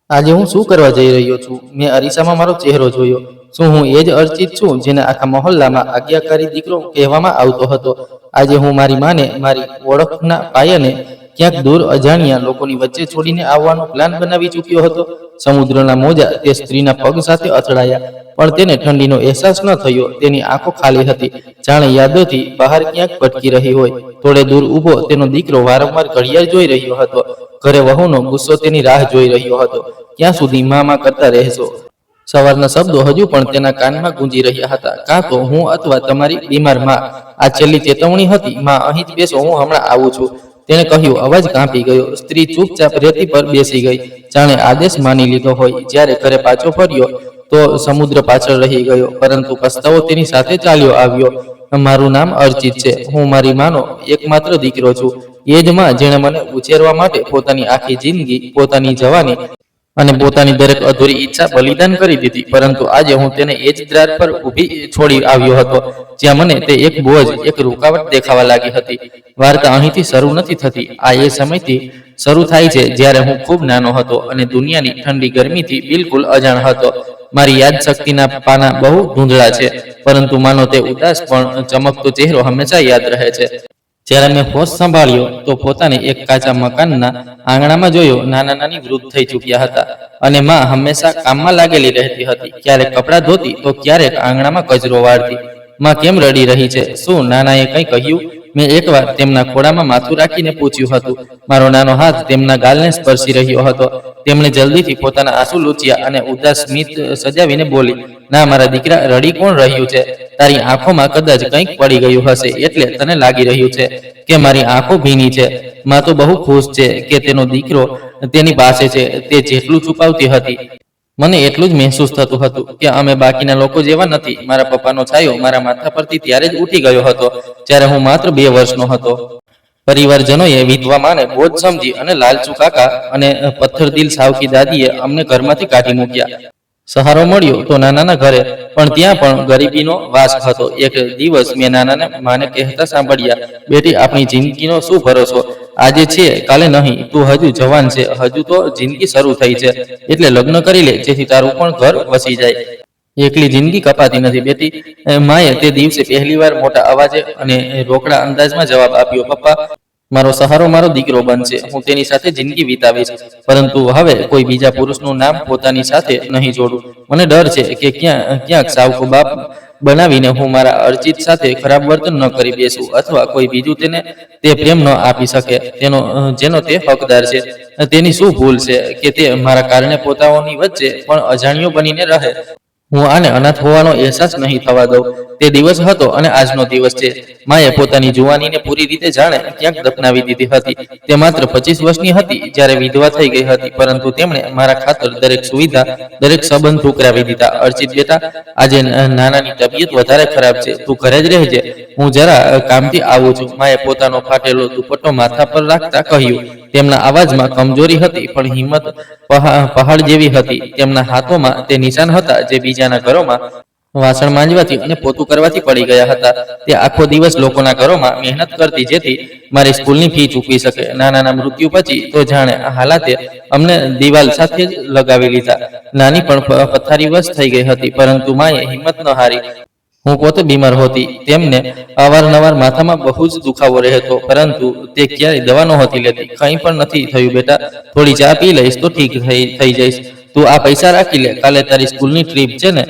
આજે હું શું કરવા જઈ રહ્યો છું? મેં અરીસામાં મારો ચહેરો જોયો. શું હું એ જ અર્ચિત છું જેને આખા મહોલ્લામાં આજ્ઞાકારી દીકરો કહેવામાં આવતો હતો? આજે હું મારી માને મારી ઓળખના પાયાને ક્યાંક દૂર અજાણ્યા લોકોની વચ્ચે છોડીને આવવાનો પ્લાન બનાવી ચૂક્યો હતો. સમુદ્રના મોજા તે સ્ત્રીના પગ સાથે અથડાયા, પણ તેને ઠંડીનો અહેસાસ ન થયો. તેની આંખો ખાલી હતી, જાણે યાદોથી બહાર ક્યાંક ભટકી રહી હોય. થોડે દૂર ઊભો તેનો દીકરો વારંવાર ઘડિયાળ જોઈ રહ્યો હતો. ઘરે વહુનો ગુસ્સો તેની રાહ જોઈ રહ્યો હતો. ક્યાં સુધી મામા કરતા રહેશો? સવારના શબ્દો હજુ પણ તેના કાનમાં ગુંજી રહ્યા હતા. કાં તો હું અથવા તમારી બીમાર માં. આ છેલ્લી ચેતવણી હતી. માં, અહીં જ બેસો, હું હમણાં આવું છું, તેણે કહ્યું. અવાજ કાંપી ગયો. સ્ત્રી ચૂપચાપ રેતી પર બેસી ગઈ, જાણે આદેશ માની લીધો હોય. જ્યારે ઘરે પાછો ફર્યો તો સમુદ્ર પાછળ રહી ગયો, પરંતુ પસ્તાવો તેની સાથે ચાલ્યો આવ્યો. મારું નામ અર્ચિત છે. હું મારી માનો એકમાત્ર દીકરો છું. એ જ માં જેણે મને ઉછેરવા માટે પોતાની આખી જિંદગી, પોતાની જવાની અને પોતાની દરેક અધૂરી ઈચ્છા બલિદાન કરી દીધી. પરંતુ આજે હું તેને એ જ દ્વાર પર ઊભી છોડી આવ્યો હતો, જ્યાં મને તે એક બોજ, એક રૂકાવટ દેખાવા લાગી હતી. વાર્તા અહીંથી શરૂ નથી થતી. આ એ સમયથી શરૂ થાય છે જ્યારે હું ખૂબ નાનો હતો અને દુનિયાની ઠંડી ગરમીથી બિલકુલ અજાણ હતો. મારી યાદશક્તિના પાના બહુ ધૂંધળા છે, પરંતુ માનો તે ઉદાસ પણ ચમકતો ચહેરો હંમેશા યાદ રહે છે. જ્યારે મેં હોશ સંભાળ્યો તો પોતાને એક કાચા મકાનના આંગણામાં જોયો. નાના નાની વૃદ્ધ થઈ ચૂક્યા હતા અને માં હંમેશા કામમાં લાગેલી રહેતી હતી. ક્યારેક કપડાં ધોતી તો ક્યારેક આંગણામાં કચરો વાળતી. માં કેમ રડી રહી છે? શું નાનાએ કંઈ કહ્યું? મેં એકવાર તેમના ખોળામાં માથું રાખીને પૂછ્યું હતું. મારો નાનો હાથ તેમના ગાલને સ્પર્શી રહ્યો હતો. તેમણે જલ્દીથી પોતાના આંસુ લૂછ્યા અને ઉદાસ સ્મિત સજાવીને બોલી, ના મારા દીકરા, રડી કોણ રહ્યું છે? તારી આંખોમાં કદાચ કંઈક પડી ગયું હશે, એટલે તને લાગી રહ્યું છે કે મારી આંખો ભીની છે. માં તો બહુ ખુશ છે કે તેનો દીકરો તેની પાસે છે. તે જેટલું છુપાવતી હતી, મને એટલું જ મહેસૂસ થતું હતું કે અમે બાકીના લોકો જેવા નથી. મારા પપ્પાનો છાયો મારા માથા પરથી ત્યારે જ ઉઠી ગયો હતો જ્યારે હું માત્ર 2 વર્ષનો હતો. પરિવારજનોએ વિધવા માને બોજ સમજી અને લાલચુ કાકા અને પથ્થરદિલ સાવકી દાદીએ અમને ઘરમાંથી કાઢી મૂક્યા. સહારો મળ્યો તો નાનાના ઘરે, પણ ત્યાં પણ ગરીબીનો વાસ હતો. એક દિવસ મેં નાનાને માને કહેતા સાંભળ્યા, બેટી, આપણી જિંદગીનો શું ભરોસો? આજે છે, કાલે નહીં. તું હજુ જવાન છે, હજુ તો જિંદગી શરૂ થઈ છે, એટલે લગ્ન કરી લે, જેથી તારું પણ ઘર વસી જાય. એકલી જિંદગી કપાતી નથી બેટી. માએ તે દિવસે પહેલીવાર મોટા અવાજે અને રોકડા અંદાજમાં જવાબ આપ્યો, પપ્પા, મારો સહારો મારો દીકરો બનશે. હું તેની સાથે જિંદગી વિતાવીશ, પરંતુ હવે કોઈ બીજા પુરુષનું નામ પોતાની સાથે નહીં જોડું. મને ડર છે કે ક્યાંક સાવકો બાપ બનાવીને હું મારા અર્ચિત સાથે ખરાબ વર્તન ન કરી બેસું, અથવા કોઈ બીજું તેને તે પ્રેમ ન આપી શકે જેનો તે હકદાર છે. તેની શું ભૂલ છે કે તે મારા કારણે પોતાઓની વચ્ચે પણ અજાણ્યો બનીને રહે? હું આને અનાથ હોવાનો અહેસાસ નહીં થવા દઉં. તે દિવસ હતો અને આજનો દિવસ છે. માએ પોતાની જુવાનીને પૂરી રીતે જાણે ક્યાંક દફનાવી દીધી હતી. તે માત્ર 25 વર્ષની હતી જ્યારે વિધવા થઈ ગઈ હતી, પરંતુ તેમણે મારા ખાતર દરેક સુવિધા, દરેક સંબંધ ઠુકરાવી દીધા. અર્ચિત બેટા, આજે નાનાની તબિયત વધારે ખરાબ છે, તું ઘરે જ રહેજે, હું જરા કામથી આવું છું. માએ પોતાનો ફાટેલો દુપટ્ટો માથા પર રાખતા કહ્યું. તેમના અવાજમાં કમજોરી હતી, પણ હિંમત પહાડ જેવી હતી. તેમના હાથોમાં તે નિશાન હતા જે બીજાના ઘરોમાં વાસણ માંજવાથી અને પોતું કરવાથી પડી ગયા હતા. તે આખો દિવસ લોકોના ઘરોમાં મહેનત કરતી, જેથી મારી સ્કૂલની ફી ચૂકવી શકે. નાનાના મૃત્યુ પછી તો જાણે હાલાતે અમને દિવાલ સાથે જ લગાવી લીધા. નાની પણ પથારીવશ થઈ ગઈ હતી, પરંતુ માએ હિંમત ન હારી. હું પોતે બીમાર હોતી. તેમને અવારનવાર માથામાં બહુ જ દુખાવો રહેતો, પરંતુ તે ક્યારેય દવા નહોતી લેતી. કંઈ પણ નથી થયું બેટા, થોડી ચા પી લઈશ તો ઠીક થઈ જઈશ. તું આ પૈસા રાખી લે, કાલે તારી સ્કૂલની ટ્રીપ છે ને,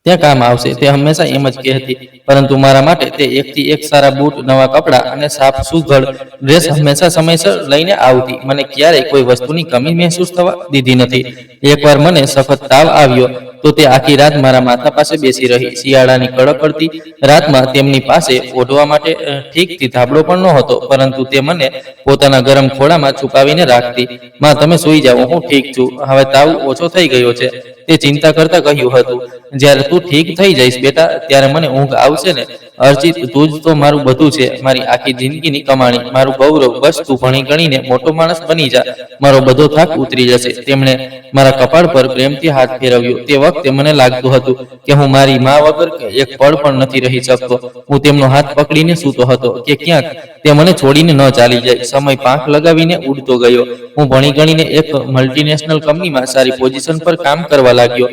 ત્યાં કામ આવશે. તે હંમેશા એમ જ કહેતી, પરંતુ મારા માટે તે એકથી એક સારા બૂટ, નવા કપડાં અને સાફ સુઘડ ડ્રેસ હંમેશા સમયસર લઈને આવતી. મને ક્યારેય કોઈ વસ્તુની કમી મહેસૂસ થવા દીધી નથી. એકવાર મને સખત તાવ આવ્યો તો તે આખી રાત મારા માથા પાસે બેસી રહી. શિયાળાની કડકડતી રાતમાં તેમની પાસે ઓઢવા માટે ઠીકથી ધાબળો પણ નહોતો, પરંતુ તે મને પોતાના ગરમ ખોળામાં છુપાવીને રાખતી. માં, તમે સૂઈ જાઓ, હું ઠીક છું, હવે તાવ ઓછો થઈ ગયો છે. તે ચિંતા કરતા કહ્યું હતું, જ્યારે તું ઠીક થઈ જઈશ બેટા ત્યારે મને ઊંઘ આવશે ને? અર્ચિત, તું જ તો મારું બધું છે, મારી આખી જિંદગીની કમાણી, મારું ગૌરવ. બસ તું ભણી ગણીને મોટો માણસ બની જા, મારો બધો થાક ઉતરી જશે. તેમણે મારા કપાળ પર પ્રેમથી હાથ ફેરવ્યો. તે વખતે મને લાગતું હતું કે હું મારી મા વગર એક પળ પણ નથી રહી શકતો. હું તેમનો હાથ પકડીને સૂતો હતો કે ક્યાંક તે મને છોડીને ન ચાલી જાય. સમય પાંખ લગાવીને ઉડતો ગયો. હું ભણી ગણીને એક મલ્ટીનેશનલ કંપનીમાં સારી પોઝિશન પર કામ કરવા લાગ્યો.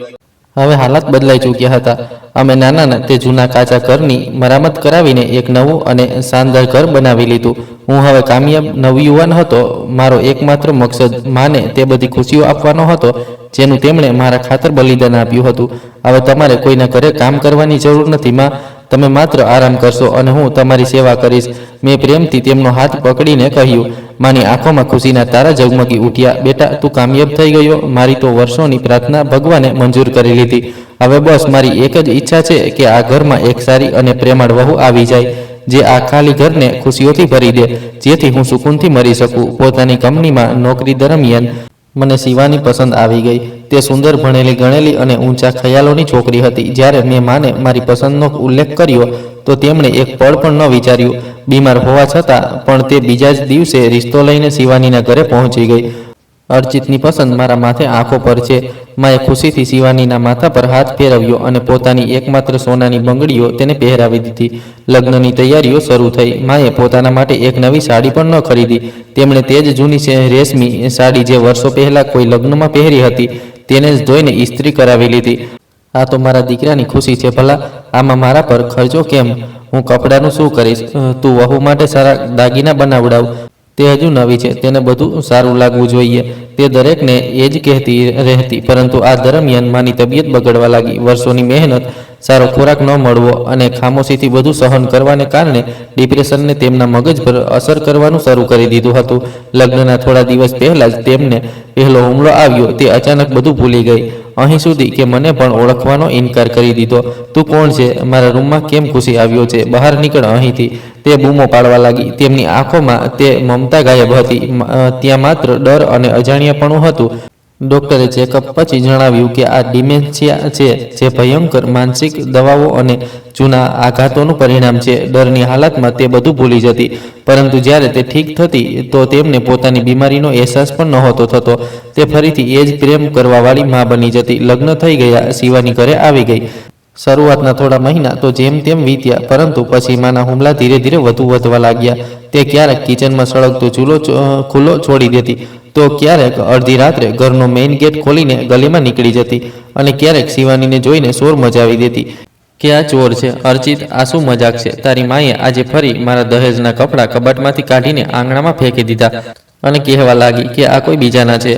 હવે હાલાત બદલાઈ ચૂક્યા હતા. અમે નાના તે જૂના કાચા ઘરની મરામત કરાવીને એક નવું અને શાનદાર ઘર બનાવી લીધું. હું હવે કામયાબ નવયુવાન હતો. મારો એકમાત્ર મકસદ માને તે બધી ખુશીઓ આપવાનો હતો જેનું તેમણે મારા ખાતર બલિદાન આપ્યું હતું. હવે તમારે કોઈના ઘરે કામ કરવાની જરૂર નથી માં. તમે માત્ર આરામ કરશો અને હું તમારી સેવા કરીશ. મેં પ્રેમથી તેમનો હાથ પકડીને કહ્યું. માની આંખોમાં ખુશીના તારા ઝગમગી ઉઠ્યા. બેટા, તું કામયાબ થઈ ગયો. મારી તો વર્ષોની પ્રાર્થના ભગવાને મંજૂર કરી લીધી. હવે બસ મારી એક જ ઈચ્છા છે કે આ ઘરમાં એક સારી અને પ્રેમાળ વહુ આવી જાય, જે આ ખાલી ઘરને ખુશીઓથી ભરી દે, જેથી હું સુકૂનથી મરી શકું. પોતાની કંપનીમાં નોકરી દરમિયાન મને શિવાની પસંદ આવી ગઈ. તે સુંદર, ભણેલી ગણેલી અને ઊંચા ખ્યાલોની છોકરી હતી. જ્યારે મેં માને મારી પસંદનો ઉલ્લેખ કર્યો તો તેમણે એક પળ પણ ન વિચાર્યું. બીમાર હોવા છતાં પણ તે બીજા જ દિવસે રિશ્તો લઈને શિવાનીના ઘરે પહોંચી ગઈ. અર્ચિતની પસંદ મારા માથે આંખો પર છે. માએ ખુશીથી શિવાનીના માથા પર હાથ ફેરવ્યો અને પોતાની એકમાત્ર સોનાની બંગડીઓ તેને પહેરાવી દીધી. લગ્નની તૈયારીઓ શરૂ થઈ. માએ પોતાના માટે એક નવી સાડી પણ ન ખરીદી. તેમણે તે જ જૂની રેશમી સાડી જે વર્ષો પહેલા કોઈ લગ્નમાં પહેરી હતી તેને જ ધોઈને ઇસ્ત્રી કરાવી લીધી. આ તો મારા દીકરાની ખુશી છે. ભલા આમાં મારા પર ખર્ચો કેમ? હું કપડાનું શું કરીશ? તું વહુ માટે સારા દાગીના બનાવડાવ. તે હજુ નવી છે, તેને બધું સારું લાગવું જોઈએ. તે દરેકને એ જ કહેતી રહેતી. પરંતુ આ દરમિયાન માની તબિયત બગડવા લાગી. વર્ષોની મહેનત, સારો ખોરાક ન મળવો અને ખામોશીથી બધું સહન કરવાને કારણે ડિપ્રેશનને તેમના મગજ પર અસર કરવાનું શરૂ કરી દીધું હતું. લગ્નના થોડા દિવસ પહેલા જ તેમને પહેલો હુમલો આવ્યો. તે અચાનક બધું ભૂલી ગઈ, અહીં સુધી કે મને પણ ઓળખવાનો ઇનકાર કરી દીધો. તું કોણ છે? મારા રૂમમાં કેમ ઘૂસી આવ્યો છે? બહાર નીકળ અહીંથી. તે બૂમો પાડવા લાગી. તેમની આંખોમાં તે મમતા ગાયબ હતી. ત્યાં માત્ર ડર અને અજાણ્યાપણું હતું. ડોક્ટરે ચેકઅપ પછી જણાવ્યું કે આ ડિમેન્શિયા છે, જે ભયંકર માનસિક દવાઓ અને જૂના આઘાતોનું પરિણામ છે. ડરની હાલતમાં તે બધું ભૂલી જતી, પરંતુ જ્યારે તે ઠીક થતી તો તેમને પોતાની બીમારીનો અહેસાસ પણ નહોતો થતો. તે ફરીથી એ જ પ્રેમ કરવાવાળી મા બની જતી. લગ્ન થઈ ગયા. શિવાની ઘરે આવી ગઈ. શરૂઆતના થોડા મહિના તો જેમ તેમ વીત્યા, પરંતુ પછી માના હુમલા ધીરે ધીરે વધવા લાગ્યા. તે ક્યારેક કિચનમાં સળગતો ચૂલો ખુલ્લો છોડી દેતી, તો ક્યારેક અડધી રાત્રે ઘરનો મેઇન ગેટ ખોલીને ગલીમાં નીકળી જતી અને ક્યારેક શિવાનીને જોઈને શોર મચાવી દેતી કે આ ચોર છે. અર્ચિત, આ શું મજાક છે? તારી માએ આજે ફરી મારા દહેજના કપડાં કબાટમાંથી કાઢીને આંગણામાં ફેંકી દીધા અને કહેવા લાગી કે આ કોઈ બીજાના છે.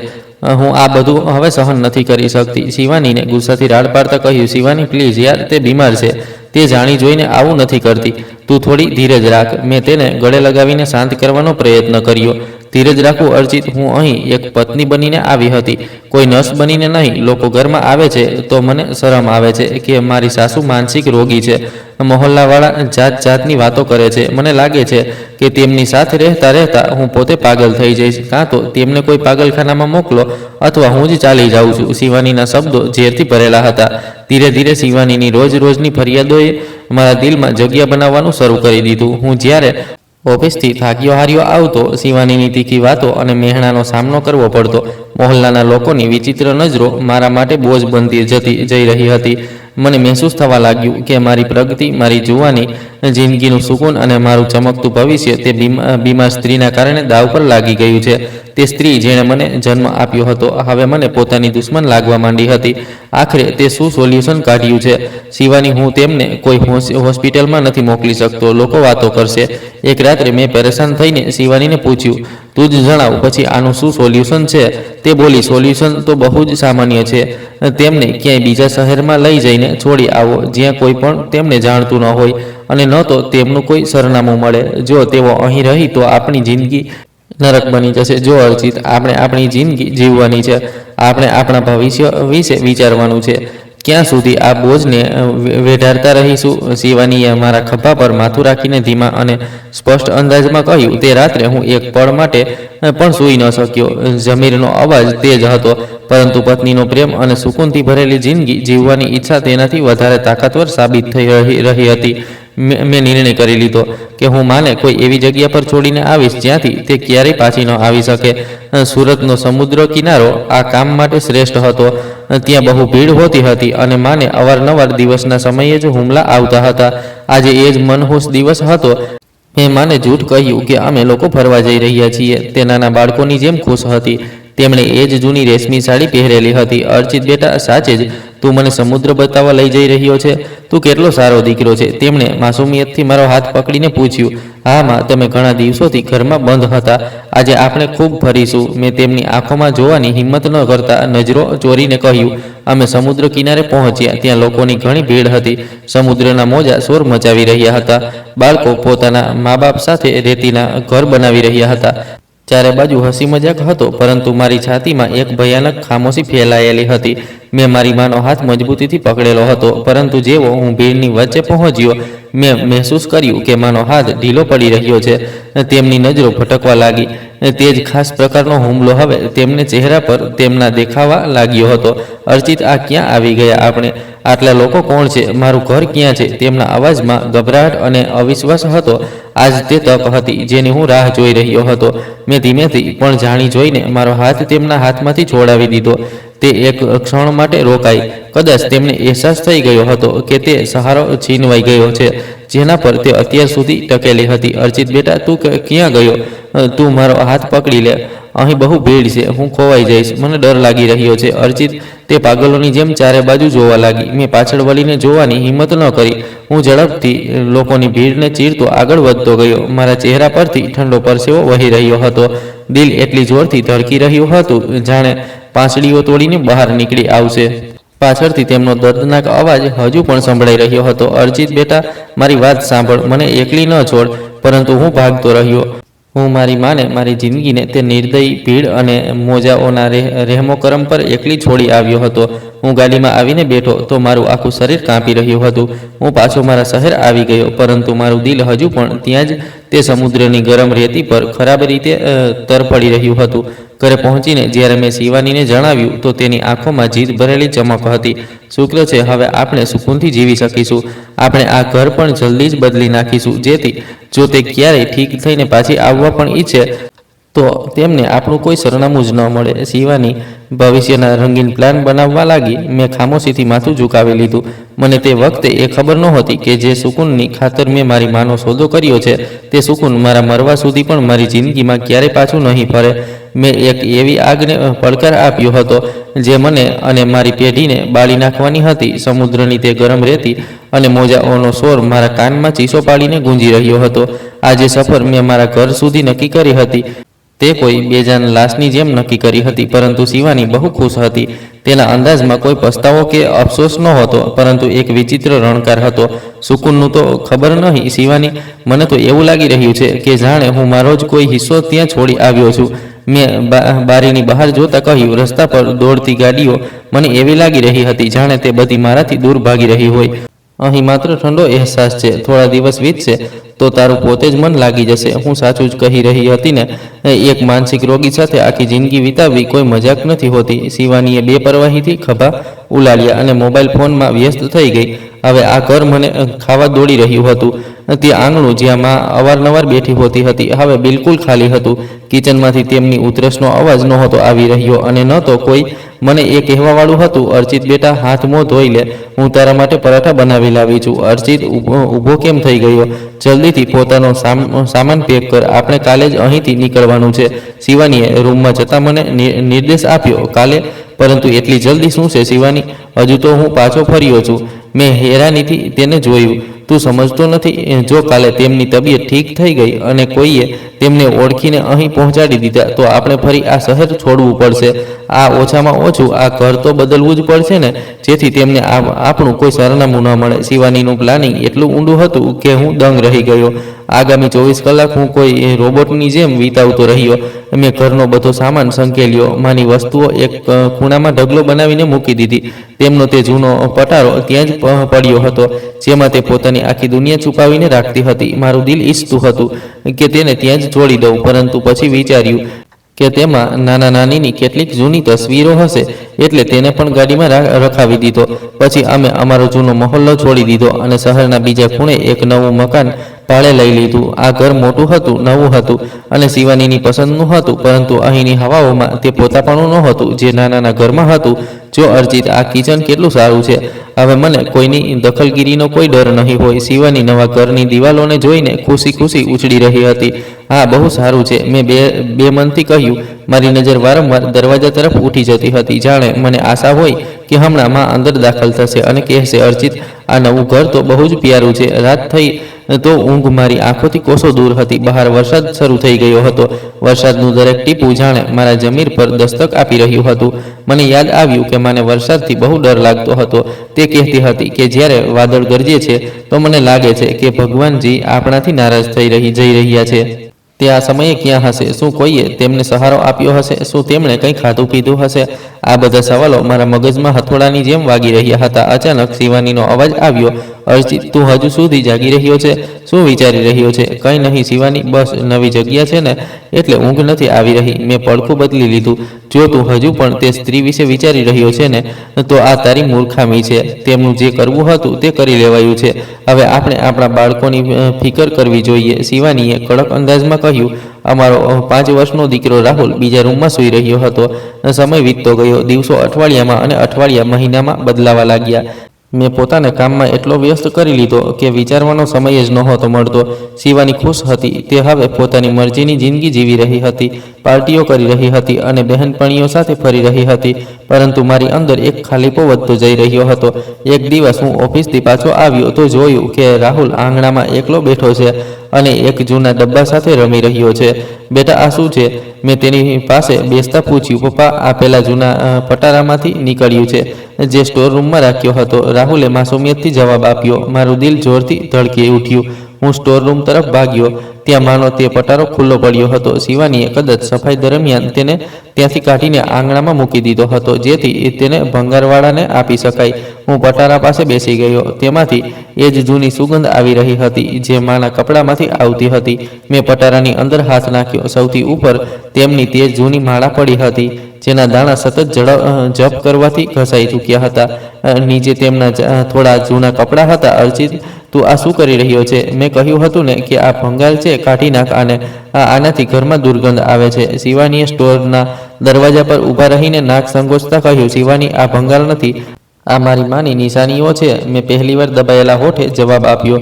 હું આ બધું હવે સહન નથી કરી શકતી. શિવાનીને ગુસ્સાથી રાડ પાડતા કહ્યું, શિવાની પ્લીઝ યાર, તે બીમાર છે. તે જાણી જોઈને આવું નથી કરતી. તું થોડી ધીરજ રાખ. મેં તેને ગળે લગાવીને શાંત કરવાનો પ્રયત્ન કર્યો. ધીરજ રાખવું અર્ચિત, હું અહીં એક પત્ની બનીને આવી હતી, કોઈ નર્સ બનીને નહીં. લોકો ઘરમાં આવે છે તો મને શરમ આવે છે કે મારી સાસુ માનસિક રોગી છે. મહોલ્લાવાળા જાત જાતની વાતો કરે છે. મને લાગે છે કે તેમની સાથે રહેતા રહેતા હું પોતે પાગલ થઈ જઈશ. કાં તો તેમને કોઈ પાગલખાનામાં મોકલો અથવા હું જ ચાલી જાઉં છું. શિવાનીના શબ્દો ઝેરથી ભરેલા હતા. ધીરે ધીરે શિવાનીની રોજ રોજની ફરિયાદોએ મારા દિલમાં જગ્યા બનાવવાનું શરૂ કરી દીધું. હું જ્યારે ઓફિસથી થાક્યો હાર્યો આવતો, શિવાનીની તીખી વાતો અને મહેણાનો સામનો કરવો પડતો. મહોલ્લાના લોકોની વિચિત્ર નજરો મારા માટે બોજ બનતી જઈ રહી હતી. મને મહેસૂસ થવા લાગ્યું કે મારી પ્રગતિ, મારી જુવાની, જિંદગીનું સુકૂન અને મારું ચમકતું ભવિષ્ય તે બીમાર સ્ત્રીના કારણે દાવ પર લાગી ગયું છે. તે સ્ત્રી જેણે મને જન્મ આપ્યો હતો હવે મને પોતાની દુશ્મન લાગવા માંડી હતી. આખરે તે શું સોલ્યુશન કાઢ્યું છે? શિવાની, હું તેમને કોઈ હોસ્પિટલમાં નથી મોકલી શકતો. લોકો વાતો કરશે. એક રાત્રે મેં પરેશાન થઈને શિવાનીને પૂછ્યું, તું જ જણાવ પછી આનું શું સોલ્યુશન છે? તે બોલી, સોલ્યુશન તો બહુ જ સામાન્ય છે. તેમને ક્યાંય બીજા શહેરમાં લઈ જઈને છોડી આવો, જ્યાં કોઈ પણ તેમને જાણતું ન હોય અને ન તો તેમનું કોઈ સરનામું મળે. જો તેઓ અહીં રહી તો આપણી જિંદગી નરક બની જશે. જો અર્ચિત, આપણે આપણી જિંદગી જીવવાની છે. આપણે આપણા ભવિષ્ય વિશે વિચારવાનું છે. ક્યાં સુધી આ બોજને વેઢારતા રહીશું? શિવાનીએ મારા ખભા પર માથું રાખીને ધીમા અને સ્પષ્ટ અંદાજમાં કહ્યું. તે રાત્રે હું એક પળ માટે પણ સૂઈ ન શક્યો. જમીરનો અવાજ તેજ હતો, પરંતુ પત્નીનો પ્રેમ અને સુકૂનથી ભરેલી જિંદગી જીવવાની ઈચ્છા તેનાથી વધારે તાકાતવર સાબિત થઈ રહી હતી. મેં નિર્ણય કરી લીધો કે હું માને કોઈ એવી જગ્યા પર છોડીને આવીશ જ્યાંથી તે ક્યારેય પાછી ન આવી શકે. સુરતનો સમુદ્ર કિનારો આ કામ માટે શ્રેષ્ઠ હતો. ત્યાં બહુ ભીડ હોતી હતી અને માને અવારનવાર દિવસના સમયે જ હુમલા આવતા હતા. આજે એ જ મનહૂસ દિવસ હતો. મેં માને જૂઠ કહ્યું કે અમે લોકો ફરવા જઈ રહ્યા છીએ. તે નાના બાળકોની જેમ ખુશ હતી. તેમણે એ જ જૂની રેશમી સાડી પહેરેલી હતી. અર્ચિત બેટા, સાચે જ તું મને સમુદ્ર બતાવવા લઈ જઈ રહ્યો છે? તું કેટલો સારો દીકરો છે. તેમણે માસુમિયતથી મારો હાથ પકડીને પૂછ્યું. હા માં, તમે ઘણા દિવસોથી ઘરમાં બંધ હતા. આજે આપણે ખૂબ ફરીશું. મેં તેમની આંખોમાં જોવાની હિંમત ન કરતા નજરો ચોરીને કહ્યું. અમે સમુદ્ર કિનારે પહોંચ્યા. ત્યાં લોકોની ઘણી ભીડ હતી. સમુદ્રના મોજા શોર મચાવી રહ્યા હતા. બાળકો પોતાના મા બાપ સાથે રેતીના ઘર બનાવી રહ્યા હતા. ચારે બાજુ હસી મજાક હતો, પરંતુ મારી છાતીમાં એક ભયાનક ખામોશી ફેલાયેલી હતી. મેં મારી માનો હાથ મજબૂતીથી પકડેલો હતો, પરંતુ જેવો હું ભીડની વચ્ચે પહોંચ્યો, મેં મહેસૂસ કર્યું કે મારો હાથ ઢીલો પડી રહ્યો છે. તેમની નજરો ભટકવા લાગી. તે જ ખાસ પ્રકારનો હુમલો હવે તેમને ચહેરા પર તેમના દેખાવા લાગ્યો હતો. અર્ચિત, આ ક્યાં આવી ગયા આપણે? આટલા લોકો કોણ છે? મારું ઘર ક્યાં છે? તેમના અવાજમાં ગભરાટ અને અવિશ્વાસ હતો. આજ તે તક હતી જેની હું રાહ જોઈ રહ્યો હતો. મેં ધીમેથી પણ જાણી જોઈને મારો હાથ તેમના હાથમાંથી છોડાવી દીધો. તે એક ક્ષણ માટે રોકાઈ. કદાચ તેમને અહેસાસ થઈ ગયો હતો કે તે સહારો છીનવાઈ ગયો છે જેના પર તે અત્યાર સુધી ટકેલી હતી. અર્ચિત બેટા, તું ક્યાં ગયો? તું મારો હાથ પકડી લે. અહીં બહુ ભીડ છે. હું ખોવાઈ જઈશ. મને ડર લાગી રહ્યો છે. અર્ચિત તે પાગલોની જેમ ચારે બાજુ જોવા લાગી. મેં પાછળ વળીને જોવાની હિંમત ન કરી. હું ઝડપથી લોકોની ભીડને ચીરતો આગળ વધતો ગયો. મારા ચહેરા પરથી ઠંડો પરસેવો વહી રહ્યો હતો. દિલ એટલી જોરથી ધડકી રહ્યું હતું જાણે પાંસળીઓ તોડીને બહાર નીકળી આવશે. પાછળથી તેમનો દર્દનાક અવાજ હજુ પણ સંભળાઈ રહ્યો હતો. અર્ચિત બેટા, મારી વાત સાંભળ. મને એકલી ન છોડ. પરંતુ હું ભાગતો રહ્યો. હું મારી માને, મારી જિંદગીને તે નિર્દયી ભીડ અને મોજાઓના રહેમો કરમ પર એકલી છોડી આવ્યો હતો. હું ગાડીમાં આવીને બેઠો તો મારું આખું શરીર કાંપી રહ્યું હતું. હું પાછો મારા શહેર આવી ગયો, પરંતુ મારું દિલ હજુ પણ ત્યાં જ તે સમુદ્રની ગરમ રેતી પર ખરાબ રીતે તરફડી રહ્યું હતું. ઘરે પહોંચીને જ્યારે મેં શિવાનીને જણાવ્યું તો તેની આંખોમાં જીદ ભરેલી ચમક હતી. શુક્ર છે, હવે આપણે સુકૂનથી જીવી શકીશું. આપણે આ ઘર પણ જલ્દી જ બદલી નાખીશું, જેથી જો તે ક્યારેય ઠીક થઈને પાછી આવવા પણ ઈચ્છે તો તેમને આપણું કોઈ સરનામું જ ન મળે. શિવાની ભવિષ્યના રંગીન પ્લાન બનાવવા લાગી. મેં ખામોશીથી માથું ઝુકાવી લીધું. મને તે વખતે એ ખબર નહોતી કે જે સુકૂનની ખાતર મેં મારી માનો સોદો કર્યો છે, તે સુકૂન મારા મરવા સુધી પણ મારી જિંદગીમાં ક્યારેય પાછું નહીં ફરે. મેં એક એવી આગને પડકાર આપ્યો હતો જે મને અને મારી પેઢીને બાળી નાખવાની હતી. સમુદ્રની તે ગરમ રેતી અને મોજાઓનો શોર મારા કાનમાં ચીસો પાડીને ગુંજી રહ્યો હતો. આજે સફર મેં મારા ઘર સુધી નક્કી કરી હતી. તે કોઈ બેજાન લાશની જેમ નક્કી કરી હતી, પરંતુ શિવાની બહુ ખુશ હતી. તેના અંદાજમાં કોઈ પસ્તાવો કે અફસોસ નહોતો, પરંતુ એક વિચિત્ર રણકાર હતો. સુકૂનનું તો ખબર નહીં શિવાની, મને તો એવું લાગી રહ્યું છે કે જાણે હું મારો જ કોઈ હિસ્સો ત્યાં છોડી આવ્યો છું. મેં બારીની બહાર જોતા કહ્યું. રસ્તા પર દોડતી ગાડીઓ મને એવી લાગી રહી હતી જાણે તે બધી મારાથી દૂર ભાગી રહી હોય. અહીં માત્ર ઠંડો અહેસાસ છે. થોડા દિવસ વીતશે તો તારું પોતે જ મન લાગી જશે. હું સાચું જ કહી રહી હતી ને? એક માનસિક રોગી સાથે આખી જિંદગી વિતાવવી કોઈ મજાક નથી હોતી. શિવાનીએ બેપરવાહીથી ખભા ઉલાળ્યા અને મોબાઈલ ફોનમાં વ્યસ્ત થઈ ગઈ. હવે આ ઘર મને ખાવા દોડી રહ્યું હતું. તે આંગણું જ્યાં માં અવારનવાર બેઠી હોતી હતી હવે બિલકુલ ખાલી હતું. કિચનમાંથી તેમની ઉધરસનો અવાજ નહોતો આવી રહ્યો અને ન તો કોઈ મને એ કહેવાવાળું હતું, અર્ચિત બેટા, હાથ મોં ધોઈ લે. હું તારા માટે પરાઠા બનાવી લાવી છું. અર્ચિત ઊભો કેમ થઈ ગયો? જલ્દીથી પોતાનો સામાન પેક કર. આપણે કાલે જ અહીંથી નીકળવાનું છે. શિવાનીએ રૂમમાં જતા મને નિર્દેશ આપ્યો. કાલે? પરંતુ એટલી જલ્દી શું છે શિવાની? હજુ તો હું પાછો ફર્યો છું. મેં હેરાનીથી તેને જોયું. તું સમજતો નથી? જો કાલે તેમની તબિયત ઠીક થઈ ગઈ અને કોઈએ તેમને ઓળખીને અહીં પહોંચાડી દીધા તો આપણે ફરી આ શહેર છોડવું પડશે. આ ઓછામાં ઓછું આ ઘર તો બદલવું જ પડશે ને, જેથી તેમને આપણું કોઈ સરનામું ન મળે. શિવાનીનું પ્લાનિંગ એટલું ઊંડું હતું કે હું દંગ રહી ગયો. આગામી 24 કલાક હું કોઈ રોબોટની જેમ વિતાવતો રહ્યો. મેં ઘરનો બધો સામાન સંકેલ્યો, માની વસ્તુઓ એક ખૂણામાં ઢગલો બનાવીને મૂકી દીધી. તેમનો તે જૂનો પટારો ત્યાં જ પડ્યો હતો, જેમાં તે પોતાની આખી દુનિયા છુપાવીને રાખતી હતી. મારું દિલ ઈચ્છતું હતું કે તેને ત્યાં જ છોડી દઉં, પરંતુ પછી વિચાર્યું કે તેમાં નાના નાનીની કેટલીક જૂની તસવીરો હશે, એટલે તેને પણ ગાડીમાં રખાવી દીધો. પછી અમે અમારો જૂનો મહોલ્લો છોડી દીધો અને શહેરના બીજા ખૂણે એક નવું મકાન ભાડે લઈ લીધું. આ ઘર મોટું હતું, નવું હતું અને શિવાનીની પસંદનું હતું, પરંતુ અહીંની હવાઓમાં તે પોતાપણું નહોતું જે નાના ઘરમાં હતું. જો અર્ચિત, આ કિચન કેટલું સારું છે. હવે મને કોઈની દખલગીરીનો કોઈ ડર નહીં હોય. શિવાની નવા ઘરની દિવાલોને જોઈને ખુશી ખુશી ઉછળી રહી હતી. હા, બહુ સારું છે, મેં બે મનથી કહ્યું. મારી નજર વારંવાર દરવાજા તરફ ઉઠી જતી હતી, જાણે મને આશા હોય કે હમણાં માં અંદર દાખલ થશે અને કહેશે, અર્ચિત, આ નવું ઘર તો બહુ જ પ્યારું છે. રાત થઈ તો ઊંઘ મારી આંખોથી કોસો દૂર હતી. બહાર વરસાદ શરૂ થઈ ગયો હતો. વરસાદનું દરેક ટીપું જાણે મારા જમીર પર દસ્તક આપી રહ્યું હતું. મને યાદ આવ્યું કે મને વરસાદથી બહુ ડર લાગતો હતો. તે કહેતી હતી કે જ્યારે વાદળ ગરજે છે તો મને લાગે છે કે ભગવાનજી આપણાથી નારાજ જઈ રહ્યા છે. તે આ સમયે ક્યાં હશે? શું કોઈએ તેમને સહારો આપ્યો હશે? શું તેમણે કંઈ ખાધું પીધું હશે? આ બધા સવાલો મારા મગજમાં હથોડાની જેમ વાગી રહ્યા હતા. અચાનક શિવાનીનો અવાજ આવ્યો, અર્ચિત, તું હજુ સુધી જાગી રહ્યો છે? શું વિચારી રહ્યો છે? કંઈ નહીં શિવાની, બસ નવી જગ્યા છે ને એટલે ઊંઘ નથી આવી રહી. મેં પડખું બદલી લીધું. જો તું હજુ પણ તે સ્ત્રી વિશે વિચારી રહ્યો છે ને, તો આ તારી મૂર્ખામી છે. તેમનું જે કરવું હતું તે કરી લેવાયું છે. હવે આપણે આપણા બાળકોની ફિકર કરવી જોઈએ. શિવાનીએ કડક અંદાજમાં કહ્યું. અમારો 5 વર્ષનો દીકરો રાહુલ બીજા રૂમમાં સૂઈ રહ્યો હતો. સમય વીતતો ગયો. દિવસો અઠવાડિયામાં અને અઠવાડિયા મહિનામાં બદલાવા લાગ્યા. મેં પોતાને કામમાં એટલો વ્યસ્ત કરી લીધો કે વિચારવાનો સમય જ નહોતો મળતો. શિવાની ખુશ હતી. તે હવે પોતાની મરજીની જિંદગી જીવી રહી હતી, પાર્ટીઓ કરી રહી હતી અને બહેનપણીઓ સાથે ફરી રહી હતી. પરંતુ મારી અંદર એક ખાલીપો વધતો જઈ રહ્યો હતો. એક દિવસ હું ઓફિસથી પાછો આવ્યો તો જોયું કે રાહુલ આંગણામાં એકલો બેઠો છે અને એક જૂના ડબ્બા સાથે રમી રહ્યો છે. બેટા, આ શું છે? મેં તેની પાસે બેસતા પૂછ્યું. પપ્પા, આ પેલા જૂના પટારામાંથી નીકળ્યું છે જે સ્ટોર રૂમમાં રાખ્યો હતો. રાહુલે માસુમિયતથી જવાબ આપ્યો. મારું દિલ જોરથી ધડકી ઉઠ્યું. હું સ્ટોર રૂમ તરફ ભાગ્યો. ત્યાં માનો તે પટારો ખુલ્લો પડ્યો હતો. શિવાનીએ કદાચ સફાઈ દરમિયાન તેને ત્યાંથી કાઢીને આંગણામાં મૂકી દીધો હતો, જેથી તેને ભંગારવાળાને આપી શકાય. હું પટારા પાસે બેસી ગયો. તેમાંથી એ જ જૂની સુગંધ આવી રહી હતી જે માના કપડામાંથી આવતી હતી. મેં પટારાની અંદર હાથ નાખ્યો. સૌથી ઉપર તેમની તે જૂની માળા પડી હતી જેના દાણા સતત જપ કરવાથી ઘસાઈ ચૂક્યા હતા. નીચે તેમના થોડા જૂના કપડાં હતા. અર્ચિત, તું આ શું કરી રહ્યો છે? મેં કહ્યું હતું ને કે આ ભંગાર છે, કાઢી નાખ આને. આનાથી ઘરમાં દુર્ગંધ આવે છે. શિવાનીએ સ્ટોરના દરવાજા પર ઊભા રહીને નાક સંકોચતા કહ્યું, શિવાની, આ ભંગાર નથી, આ મારી માની નિશાનીઓ છે. મેં પહેલીવાર દબાયેલા હોઠે જવાબ આપ્યો.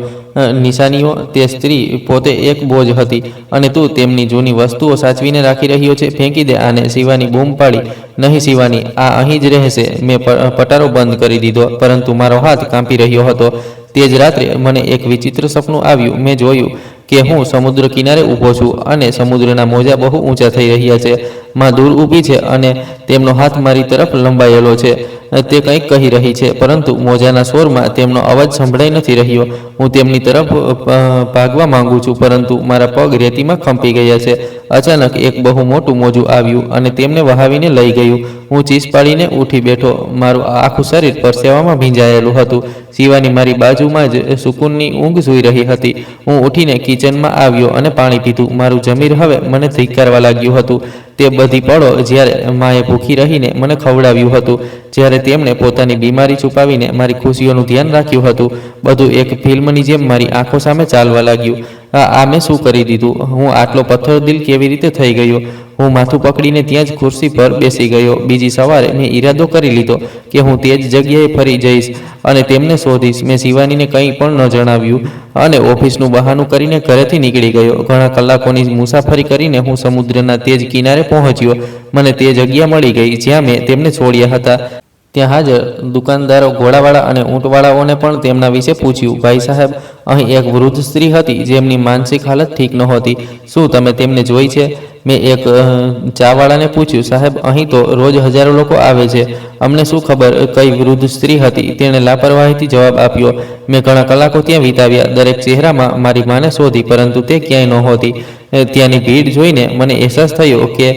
નિશાનીઓ? તે સ્ત્રી પોતે એક બોજ હતી અને તું તેમની જૂની વસ્તુઓ સાચવીને રાખી રહ્યો છે. ફેંકી દે આને. શિવાની બૂમ પાડી. નહીં શિવાની, આ અહીં જ રહેશે. મેં પટારો બંધ કરી દીધો, પરંતુ મારો હાથ કાંપી રહ્યો હતો. તે જ રાત્રે મને એક વિચિત્ર સપનું આવ્યું. મેં જોયું કે હું સમુદ્ર કિનારે ઊભો છું અને સમુદ્રના મોજા બહુ ઊંચા થઈ રહ્યા છે. માં દૂર ઊભી છે અને તેમનો હાથ મારી તરફ લંબાયેલો છે. તે કંઈક કહી રહી છે, પરંતુ મોજાના સ્વરમાં તેમનો અવાજ સંભળાઈ નથી રહ્યો. હું તેમની તરફ ભાગવા માંગુ છું, પરંતુ મારા પગ રેતીમાં ખંપી ગયા છે. અચાનક એક બહુ મોટું મોજું આવ્યું અને તેમને વહાવીને લઈ ગયું. હું ચીસ પાડીને ઉઠી બેઠો. મારું આખું શરીર પરસેવામાં ભીંજાયેલું હતું. શિવાની મારી બાજુમાં જ સુકૂનની ઊંઘ સૂઈ રહી હતી. હું ઉઠીને કિચનમાં આવ્યો અને પાણી પીધું. મારું જમીર હવે મને ધિક્કારવા લાગ્યું હતું. તે બધી પળો જ્યારે માએ ભૂખી રહીને મને ખવડાવ્યું હતું, જ્યારે તેમણે પોતાની બીમારી છુપાવીને મારી ખુશીઓનું ધ્યાન રાખ્યું હતું, બધું એક ફિલ્મની જેમ મારી આંખો સામે ચાલવા લાગ્યું. આ મેં શું કરી દીધું? હું આટલો પથ્થરદિલ કેવી રીતે થઈ ગયો? હું માથું પકડીને ત્યાં જ ખુરશી પર બેસી ગયો. બીજી સવારે મેં ઈરાદો કરી લીધો કે હું તે જ જગ્યાએ ફરી જઈશ અને તેમને શોધીશ. મેં શિવાનીને કંઈ પણ ન જણાવ્યું અને ઓફિસનું બહાનું કરીને ઘરેથી નીકળી ગયો. ઘણા કલાકોની મુસાફરી કરીને હું સમુદ્રના તે જ કિનારે પહોંચ્યો. મને તે જગ્યા મળી ગઈ જ્યાં મેં તેમને છોડ્યા હતા. ત્યાં હાજર દુકાનદારો, ઘોડાવાળા અને ઊંટવાળાઓને પણ તેમના વિશે પૂછ્યું. ભાઈ સાહેબ, અહીં એક વૃદ્ધ સ્ત્રી હતી જેમની માનસિક હાલત ઠીક નહોતી. શું તમે તેમને જોઈ છે? મેં એક ચાવાળાને પૂછ્યું, સાહેબ અહીં તો રોજ હજારો લોકો આવે છે, અમને શું ખબર કઈ વૃદ્ધ સ્ત્રી હતી? તેણે લાપરવાહીથી જવાબ આપ્યો. મેં ઘણા કલાકો ત્યાં વિતાવ્યા, દરેક ચહેરામાં મારી માને શોધી, પરંતુ તે ક્યાંય નહોતી. ત્યાંની ભીડ જોઈને મને અહેસાસ થયો કે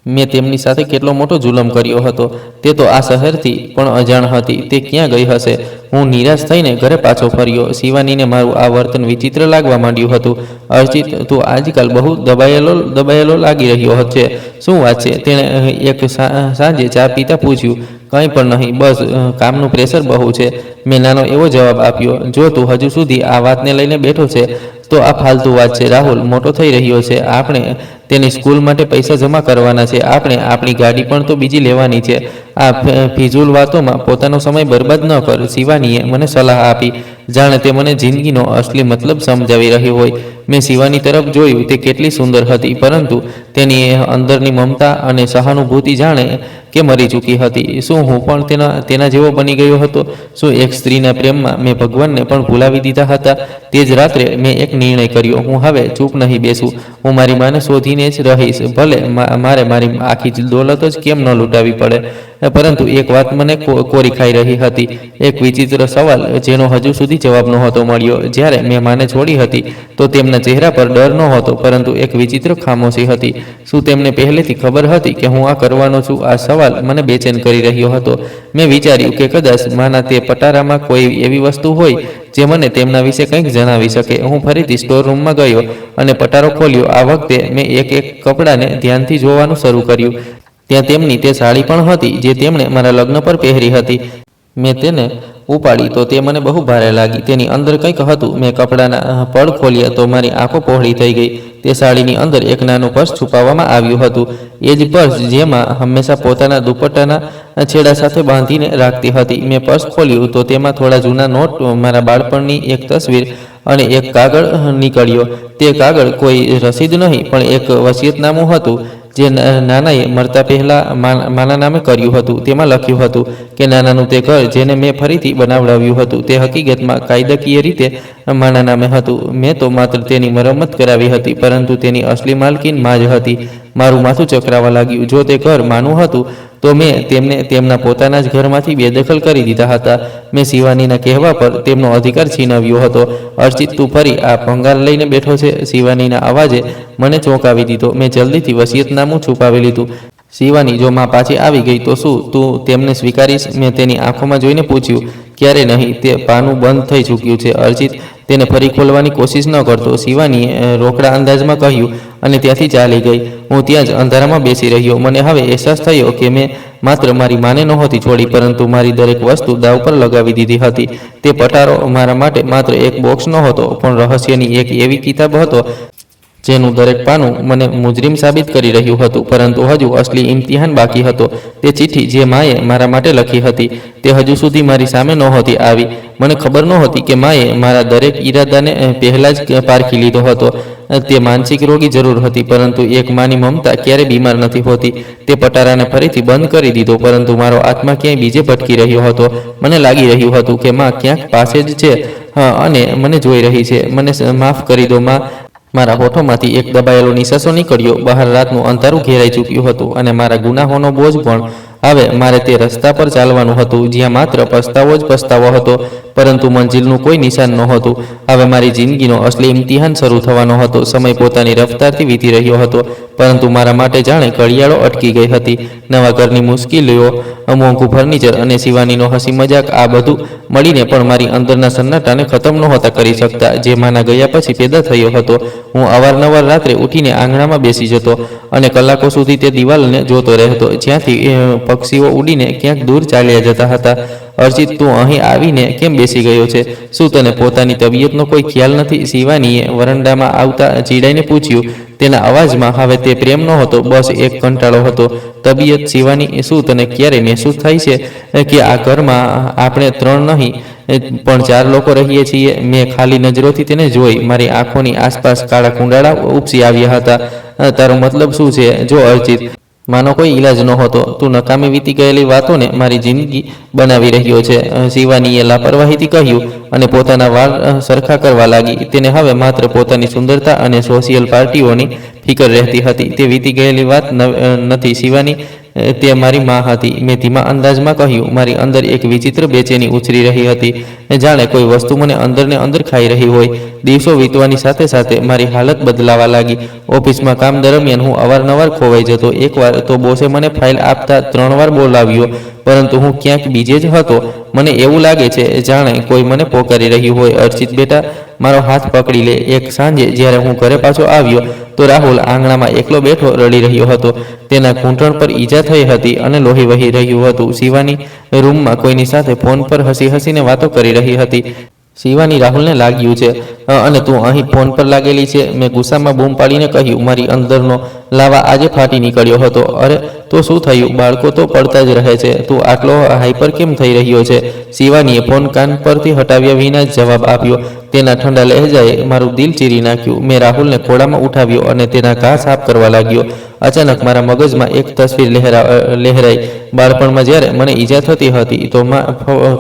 મેં તેમની સાથે કેટલો મોટો જુલમ કર્યો હતો. તે તો આ શહેરથી પણ અજાણ હતી. તે ક્યાં ગઈ હશે? હું નિરાશ થઈને ઘરે પાછો ફર્યો. શિવાનીને મારું આ વર્તન વિચિત્ર લાગવા માંડ્યું હતું. અર્ચિત, તું આજકાલ બહુ દબાયેલો લાગી રહ્યો છે. શું વાત છે? તેણે એક સાંજે ચા પીતા પૂછ્યું. કંઈ પણ નહીં, બસ કામનું પ્રેશર બહુ છે, મેં નાનો એવો જવાબ આપ્યો. જો તું હજુ સુધી આ વાતને લઈને બેઠો છે તો આ ફાલતુ વાત છે. રાહુલ મોટો થઈ રહ્યો છે, આપણે તેની સ્કૂલ માટે પૈસા જમા કરવાના છે, આપણે આપણી ગાડી પણ તો બીજી લેવાની છે. આ ફિઝૂલ વાતોમાં પોતાનો સમય બરબાદ ન કર. શિવાનીએ મને સલાહ આપી, જાણે તે મને જિંદગીનો અસલી મતલબ સમજાવી રહ્યો હોય. મેં શિવાની તરફ જોયું. તે કેટલી સુંદર હતી, પરંતુ તેની અંદરની મમતા અને સહાનુભૂતિ જાણે કે મરી ચૂકી હતી. શું હું પણ તેના જેવો બની ગયો હતો? શું એક સ્ત્રીના પ્રેમમાં મેં ભગવાનને પણ ભૂલાવી દીધા હતા? તે જ રાત્રે મેં એક નિર્ણય કર્યો. હું હવે ચૂપ નહીં બેસું. હું મારી માને શોધીને જ રહીશ, ભલે મારે મારી આખી દોલત જ કેમ ન લૂંટાવી પડે. પરંતુ એક વાત મને કોરી ખાઈ રહી હતી, એક વિચિત્ર સવાલ જેનો હજુ સુધી જવાબ નહોતો મળ્યો. જ્યારે મેં માને છોડી હતી તો તેમના ચહેરા પર ડર નહોતો, પરંતુ એક વિચિત્ર ખામોશી હતી. શું તેમને પહેલેથી ખબર હતી કે હું આ કરવાનો છું? આ સવાલ મને બેચેન કરી રહ્યો હતો. મેં વિચાર્યું કે કદાચ માના તે પટારામાં કોઈ એવી વસ્તુ હોય જે મને તેમના વિશે કંઈક જણાવી શકે. હું ફરીથી સ્ટોર રૂમમાં ગયો અને પટારો ખોલ્યો. આ વખતે મેં એક કપડાને ધ્યાનથી જોવાનું શરૂ કર્યું. ત્યાં તેમની તે સાડી પણ હતી જે તેમણે મારા લગ્ન પર પહેરી હતી. મેં તેને ઉપાડી તો તે મને બહુ ભારે લાગી. તેની અંદર કંઈક હતું. મેં કપડાના પડ ખોલ્યા તો મારી આંખો પહોળી થઈ ગઈ. તે સાડીની અંદર એક નાનું પર્સ છુપાવવામાં આવ્યું હતું. એ જ પર્સ જેમાં હંમેશા પોતાના દુપટ્ટાના છેડા સાથે બાંધીને રાખતી હતી. મેં પર્સ ખોલ્યું તો તેમાં થોડા જૂના નોટ, મારા બાળપણની એક તસવીર અને એક કાગળ નીકળ્યો. તે કાગળ કોઈ રસીદ નહીં, પણ એક વસિયતનામું હતું જે નાનાએ મરતા પહેલા માના નામે કર્યું હતું. તેમાં લખ્યું હતું કે નાનાનું તે ઘર જેને મેં ફરીથી બનાવડાવ્યું હતું તે હકીકતમાં કાયદાકીય રીતે માના નામે હતું. મેં તો માત્ર તેની મરમ્મત કરાવી હતી, પરંતુ તેની અસલી માલકીન માં જ હતી. મારું માથું ચકરાવા લાગ્યું. જો તે ઘર માનું હતું તો મેં તેમને તેમના પોતાના જ ઘરમાંથી બેદખલ કરી દીધા હતા. મેં શિવાનીના કહેવા પર તેમનો અધિકાર છીનવ્યો હતો. અર્ચિત, તું ફરી આ ભંગાર લઈને બેઠો છે? શિવાનીના અવાજે મને ચોંકાવી દીધો. મેં જલ્દીથી વસિયતનામું છુપાવી લીધું. શિવાની, જો માં પાછી આવી ગઈ તો શું તું તેમને સ્વીકારીશ? મેં તેની આંખોમાં જોઈને પૂછ્યું. ક્યારે નહીં, તે પાનું બંધ થઈ ચૂક્યું છે. અર્ચિત તેને ફરી ખોલવાની કોશિશ ન કરતો, શિવાનીએ રોકડા અંદાજમાં કહ્યું અને ત્યાંથી ચાલી ગઈ. હું ત્યાં જ અંધારામાં બેસી રહ્યો. મને હવે અહેસાસ થયો કે મેં માત્ર મારી માને નહોતી છોડી, પરંતુ મારી દરેક વસ્તુ દાવ પર લગાવી દીધી હતી. તે પટારો મારા માટે માત્ર એક બોક્સ નહોતો, પણ રહસ્યની એક એવી કિતાબ હતો જેનું દરેક પાનું મને મુજરિમ સાબિત કરી રહ્યું હતું. પરંતુ હજુ અસલી ઇમ્તિહાન બાકી હતો. તે ચિઠ્ઠી જે માએ મારા માટે લખી હતી તે હજુ સુધી મારી સામે નહોતી આવી. મને ખબર નહોતી કે માએ મારા દરેક ઈરાદાને પહેલાં જ પારખી લીધો હતો. તે માનસિક રોગી જરૂર હતી, પરંતુ એક માની મમતા ક્યારે બીમાર નથી હોતી. તે પટારાને ફરીથી બંધ કરી દીધો, પરંતુ મારો આત્મા ક્યાંય બીજે ભટકી રહ્યો હતો. મને લાગી રહ્યું હતું કે માં ક્યાંક પાસે જ છે અને મને જોઈ રહી છે. મને માફ કરી દો માં. મારા હોઠોમાંથી એક દબાયેલો નિશ્વાસો નીકળ્યો. બહાર રાતનું અંધારું ઘેરાઈ ચૂક્યું હતું અને મારા ગુનાહોનો બોજ પણ. હવે મારે તે રસ્તા પર ચાલવાનું હતું જ્યાં માત્ર પસ્તાવો જ પસ્તાવો હતો, પરંતુ મંજિલનું કોઈ નિશાન નહોતું. હવે મારી જિંદગીનો અસલી ઇમ્તિહાન શરૂ થવાનો હતો. સમય પોતાની રફતારથી વીતી રહ્યો હતો, પરંતુ મારા માટે જાણે ઘડિયાળો અટકી ગઈ હતી. નવા ઘરની મુશ્કેલીઓ, મોંઘું ફર્નિચર અને શિવાનીનો હસી મજાક, આ બધું મળીને પણ મારી અંદરના સન્નાટાને ખતમ નહોતા કરી શકતા, જે માના ગયા પછી પેદા થયો હતો. હું અવારનવાર રાત્રે ઉઠીને આંગણામાં બેસી જતો અને કલાકો સુધી તે દિવાલને જોતો રહેતો, જ્યાંથી પક્ષીઓ ઉડીને ક્યાંક દૂર ચાલ્યા જતા હતા. અર્ચિત, તું અહીં આવીને કેમ બેસી ગયો છે? શું તને પોતાની તબિયતનો કોઈ ખ્યાલ નથી? શિવાનીએ વરંડામાં આવતા ચીડાઈને પૂછ્યું. તેના અવાજમાં હવે તે પ્રેમ નહોતો, બસ એક કંટાળો હતો. તબિયત? શિવાની, શું તને ક્યારે મહેસૂસ થાય છે કે આ ઘરમાં આપણે 3 નહીં પણ 4 લોકો રહીએ છીએ? મેં ખાલી નજરોથી તેને જોઈ. મારી આંખોની આસપાસ કાળા કુંડાળા ઉપસી આવ્યા હતા. તારો મતલબ શું છે? જો અર્ચિત, માનો કોઈ ઈલાજ નહોતો. તું નકામી વીતી ગયેલી વાતોને મારી જિંદગી બનાવી રહ્યો છે. શિવાનીએ લાપરવાહીથી કહ્યું અને પોતાના વાળ સરખા કરવા લાગી. તેને હવે માત્ર પોતાની સુંદરતા અને સોશિયલ પાર્ટીઓની ફિકર રહેતી હતી. તે વીતી ગયેલી વાત નથી શિવાની, તે મારી માં હતી. મેં ધીમા અંદાજમાં કહ્યું. મારી અંદર એક વિચિત્ર બેચેની ઉછરી રહી હતી, જાણે કોઈ વસ્તુ મને અંદરને અંદર ખાઈ રહી હોય. દિવસો વીતવાની સાથે સાથે મારી હાલત બદલાવા લાગી. ઓફિસમાં કામ દરમિયાન હું અવારનવાર ખોવાઈ જતો. એકવાર તો બોસે મને ફાઇલ આપતા 3 વાર બોલાવ્યો, પરંતુ હું ક્યાંક બીજે જ હતો. મને એવું લાગે છે જાણે કોઈ મને પોકારી રહ્યું હોય. અર્ચિત બેટા, મારો હાથ પકડી લે. એક સાંજે જ્યારે હું ઘરે પાછો આવ્યો તો રાહુલ આંગણામાં એકલો બેઠો રડી રહ્યો હતો. તેના ઘૂંટણ પર ઈજા થઈ હતી અને લોહી વહી રહ્યું હતું. શિવાની રૂમમાં કોઈની સાથે ફોન પર હસી હસીને વાતો કરી રહી હતી. શિવાની રાહુલને લાગ્યું છે અને તું અહીં ફોન પર લાગેલી છે. મેં ગુસ્સામાં બૂમ પાડીને કહ્યું. મારી અંદરનો લાવા આજે ફાટી નીકળ્યો હતો. અરે તો શું થયું? બાળકો તો પડતા જ રહે છે. તું આટલો હાઈપર કેમ થઈ રહ્યો છે? શિવાનીએ ફોન કાન પરથી હટાવ્યા વિના જ જવાબ આપ્યો. તેના ઠંડા લહેજાએ મારું દિલ ચીરી નાખ્યું. મેં રાહુલને ખોળામાં ઉઠાવ્યો અને તેના ઘા સાફ કરવા લાગ્યો. અચાનક મારા મગજમાં એક તસવીર લહેરાઈ. બાળપણમાં જ્યારે મને ઈજા થતી હતી તો માં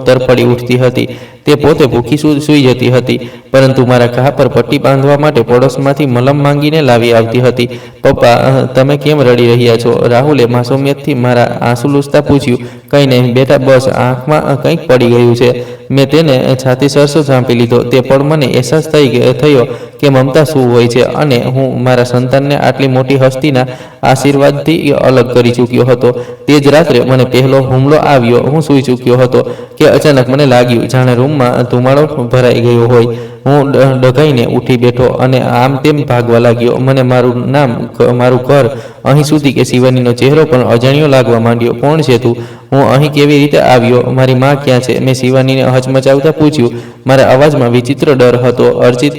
તરફડી ઉઠતી હતી. તે પોતે ભૂખી સૂઈ જતી હતી, પરંતુ મારા ઘા પર પટ્ટી બાંધવા માટે પડોશમાંથી મલમ માંગીને લાવી આવતી હતી. પપ્પા, તમે કેમ રડી રહ્યા છો? રાહુલે માસુમિયતથી મારા આંસુ લૂછતા પૂછ્યું. કંઈ નહીં બેટા, બસ આંખમાં કંઈક પડી ગયું છે. મેં તેને છાતી સરસો ઝાંપી લીધો. તે પણ મને અહેસાસ થયો કે મમતા શું હોય છે અને હું મારા સંતાનને આટલી મોટી હસ્તીના આશીર્વાદથી અલગ કરી ચૂક્યો હતો. તે જ રાત્રે મને પહેલો હુમલો આવ્યો. હું સૂઈ ચૂક્યો હતો કે અચાનક મને લાગ્યું જાણે રૂમમાં ધુમાડો ભરાઈ ગયો હોય. હું ડઘાઈને ઉઠી બેઠો અને આમ તેમ ભાગવા લાગ્યો. મને મારું નામ, મારું ઘર, અહીં સુધી કે શિવાનીનો ચહેરો પણ અજાણ્યો લાગવા માંડ્યો. કોણ છે તું? હું અહીં કેવી રીતે આવ્યો? મારી માં ક્યાં છે? મેં શિવાનીને હચમચાવતા પૂછ્યું. મારા અવાજમાં વિચિત્ર ડર હતો. અર્ચિત,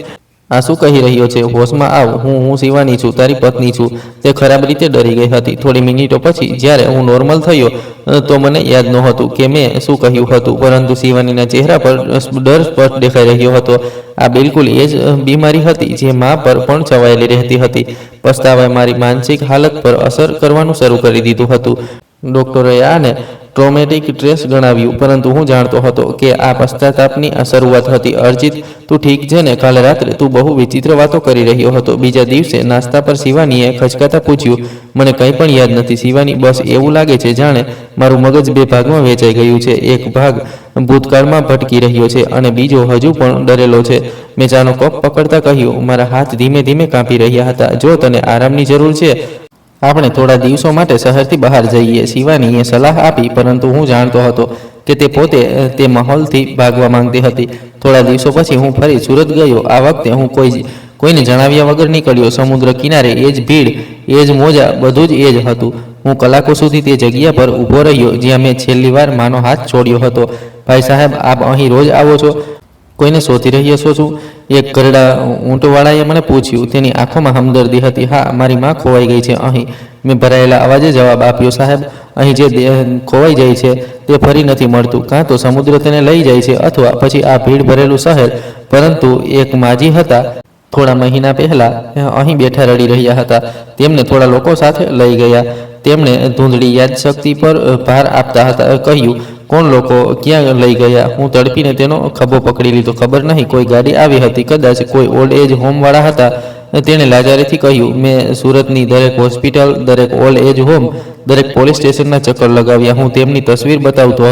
આ શું કહી રહ્યો છે? હોશમાં આવ. હું શિવાની છું, તારી પત્ની છું. તે ખરાબ રીતે ડરી ગઈ હતી. થોડી મિનિટો પછી જ્યારે હું નોર્મલ થયો તો મને યાદ નહોતું કે મેં શું કહ્યું હતું, પરંતુ શિવાનીના ચહેરા પર ડર સ્પષ્ટ દેખાઈ રહ્યો હતો. આ બિલકુલ એ જ બીમારી હતી જે મા પર પણ છવાયેલી રહેતી હતી. પસ્તાવાએ મારી માનસિક હાલત પર અસર કરવાનું શરૂ કરી દીધું હતું. ડોક્ટરોએ આને ટ્રોમેટિક સ્ટ્રેસ ગણાવ્યું, પરંતુ હું જાણતો હતો કે આ પશ્ચાતાપની આ શરૂઆત હતી. અર્ચિત, તું ઠીક છે ને? કાલે રાત્રે તું બહુ વિચિત્ર વાતો કરી રહ્યો હતો. બીજા દિવસે નાસ્તા પર શિવાનીએ ખચકાતા પૂછ્યું. મને કંઈ પણ યાદ નથી શિવાની. બસ એવું લાગે છે જાણે મારું મગજ 2 ભાગમાં વેચાઈ ગયું છે. એક ભાગ ભૂતકાળમાં ભટકી રહ્યો છે અને બીજો હજુ પણ ડરેલો છે. મેં ચાનો કપ પકડતા કહ્યું. મારા હાથ ધીમે ધીમે કાંપી રહ્યા હતા. જો તને આરામની જરૂર છે, આપણે થોડા દિવસો માટે શહેરથી બહાર જઈએ. શિવાનીએ સલાહ આપી, પરંતુ હું જાણતો હતો કે તે પોતે તે માહોલથી ભાગવા માંગતી હતી. થોડા દિવસો પછી હું ફરી સુરત ગયો. આ વખતે હું કોઈને જણાવ્યા વગર નીકળ્યો. સમુદ્ર કિનારે એ જ ભીડ, એ જ મોજા, બધું જ એ જ હતું. હું કલાકો સુધી તે જગ્યા પર ઊભો રહ્યો જ્યાં મેં છેલ્લી વાર માનો હાથ છોડ્યો હતો. ભાઈ સાહેબ, આપ અહીં રોજ આવો છો? કોઈને શોધી રહ્યા છો શું? એક ઘરડા ઊંટવાળાએ મને પૂછ્યું. તેની આંખોમાં હમદર્દી હતી. હા, મારી માં ખોવાઈ ગઈ છે અહીં. મેં ભરાયેલા અવાજે જવાબ આપ્યો. સાહેબ, અહીં જે ખોવાઈ જાય છે તે ફરી નથી મળતું. કાં તો સમુદ્ર તેને લઈ જાય છે અથવા પછી આ ભીડ ભરેલું શહેર. પરંતુ એક માજી હતા, થોડા મહિના પહેલા અહીં બેઠા રડી રહ્યા હતા. તેમને થોડા લોકો સાથે લઈ ગયા. તેમણે ધૂંધળી યાદશક્તિ પર ભાર આપતા હતા કહ્યું. કોણ લોકો? ક્યાં લઈ ગયા? હું તડપીને તેનો ખભો પકડી લીધો. ખબર નહીં, કોઈ ગાડી આવી હતી, કદાચ કોઈ ઓલ્ડ એજ હોમવાળા હતા. તેણે લાજારીથી કહ્યું. મેં સુરતની દરેક હોસ્પિટલ, દરેક ઓલ્ડ એજ હોમ, દરેક પોલીસ સ્ટેશનના ચક્કર લગાવ્યા. હું તેમની તસવીર બતાવતો,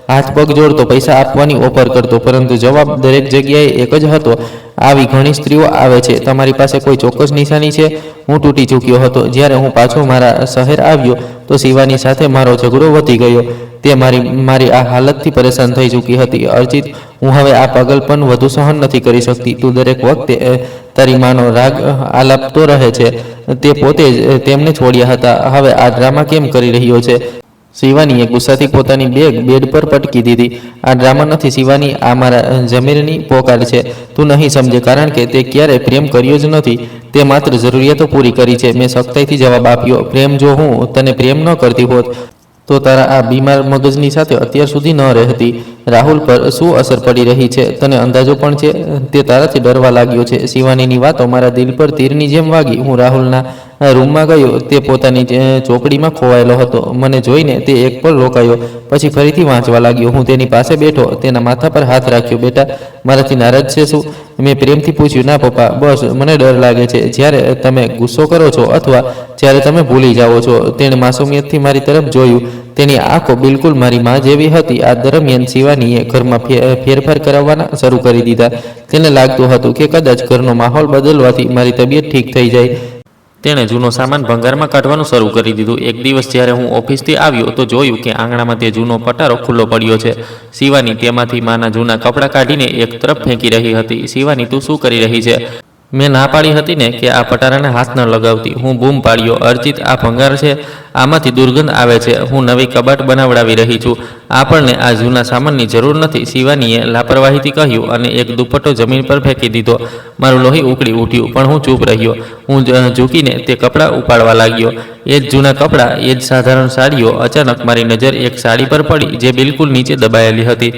હાથ પગ જોડતો, પૈસા આપવાની ઓફર કરતો, પરંતુ જવાબ દરેક જગ્યાએ એક જ હતો. આવી ઘણી સ્ત્રીઓ આવે છે. તમારી પાસે કોઈ ચોક્કસ નિશાની છે? હું તૂટી ચૂક્યો હતો. જ્યારે હું પાછો મારા શહેર આવ્યો તો શિવાની સાથે મારો ઝઘડો વધી ગયો. તે મારી આ હાલતથી પરેશાન થઈ ચૂકી હતી. અર્ચિત, હું હવે આ પાગલપન વધુ સહન નથી કરી શકતી. તું દરેક વખતે તારી માનો રાગ આલાપતો રહે છે. તે પોતે જ તેમને છોડ્યા હતા. હવે આ ડ્રામા કેમ કરી રહ્યો છે? શિવાનીએ ગુસ્સાથી પોતાની બેગ બેડ પર પટકી દીધી. આ ડ્રામા નથી શિવાની, આ મારા જમીરની પોકાર છે. તું નહીં સમજે, કારણ કે તે ક્યારેય પ્રેમ કર્યો જ નથી. તે માત્ર જરૂરિયાતો પૂરી કરી છે. મેં સખ્તાઈથી જવાબ આપ્યો. પ્રેમ? જો હું તને પ્રેમ ન કરતી હોત તો તારા આ બીમાર મગજની સાથે અત્યાર સુધી ન રહેતી. રાહુલ પર શું અસર પડી રહી છે તને અંદાજો પણ છે? તે તારાથી ડરવા લાગ્યો છે. શિવાનીની વાતો મારા દિલ પર તીરની જેમ વાગી. હું રાહુલના રૂમમાં ગયો. તે પોતાની ચોપડીમાં ખોવાયેલો હતો. મને જોઈને તે એક પળ રોકાયો, પછી ફરીથી વાંચવા લાગ્યો. હું તેની પાસે બેઠો, તેના માથા પર હાથ રાખ્યો. બેટા, મારાથી નારાજ છે શું? મેં પ્રેમથી પૂછ્યું. ના પપ્પા, બસ મને ડર લાગે છે જ્યારે તમે ગુસ્સો કરો છો અથવા જ્યારે તમે ભૂલી જાઓ છો. તેણે માસુમિયતથી મારી તરફ જોયું. તેની આંખો બિલકુલ મારી માં જેવી હતી. આ દરમિયાન શિવાનીએ ઘરમાં ફેરફાર કરાવવાના શરૂ કરી દીધા. તેને લાગતું હતું કે કદાચ ઘરનો માહોલ બદલવાથી મારી તબિયત ઠીક થઈ જાય. તેણે જૂનો સામાન ભંગારમાં કાઢવાનું શરૂ કરી દીધું. એક દિવસ જ્યારે હું ઓફિસથી આવ્યો તો જોયું કે આંગણામાં તે જૂનો પટારો ખુલ્લો પડ્યો છે. શિવાની તેમાંથી માના જૂના કપડાં કાઢીને એક તરફ ફેંકી રહી હતી. શિવાની, તું શું કરી રહી છે? મેં ના પાડી હતી ને કે આ પટારાને હાથ ન લગાવતી. હું બૂમ પાડ્યો. અર્ચિત, આ ભંગાર છે, આમાંથી દુર્ગંધ આવે છે. હું નવી કબાટ બનાવડાવી રહી છું. આપણને આ જૂના સામાનની જરૂર નથી, શિવાનીએ લાપરવાહીથી કહ્યું અને એક દુપટ્ટો જમીન પર ફેંકી દીધો. મારું લોહી ઉકળી ઉઠ્યું, પણ હું ચૂપ રહ્યો. હું ઝૂકીને તે કપડાં ઉપાડવા લાગ્યો. એ જ જૂના કપડાં, એ જ સાધારણ સાડીઓ. અચાનક મારી નજર એક સાડી પર પડી જે બિલકુલ નીચે દબાયેલી હતી.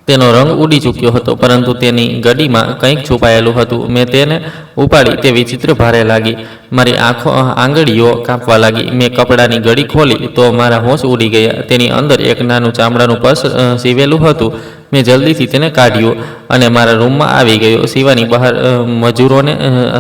તેનો રંગ ઉડી ચૂક્યો હતો, પરંતુ તેની ગડીમાં કંઈક છુપાયેલું હતું. મેં તેને ઉપાડી. તે વિચિત્ર ભારે લાગી. મારી આંગળીઓ કાપવા લાગી. મેં કપડાની ગડી ખોલી તો મારા હોશ ઉડી ગયા. તેની અંદર એક નાનું ચામડાનું પર્સ સીવેલું હતું. મેં જલ્દીથી તેને કાઢ્યું અને મારા રૂમમાં આવી ગયો. શિવાની બહાર મજૂરોને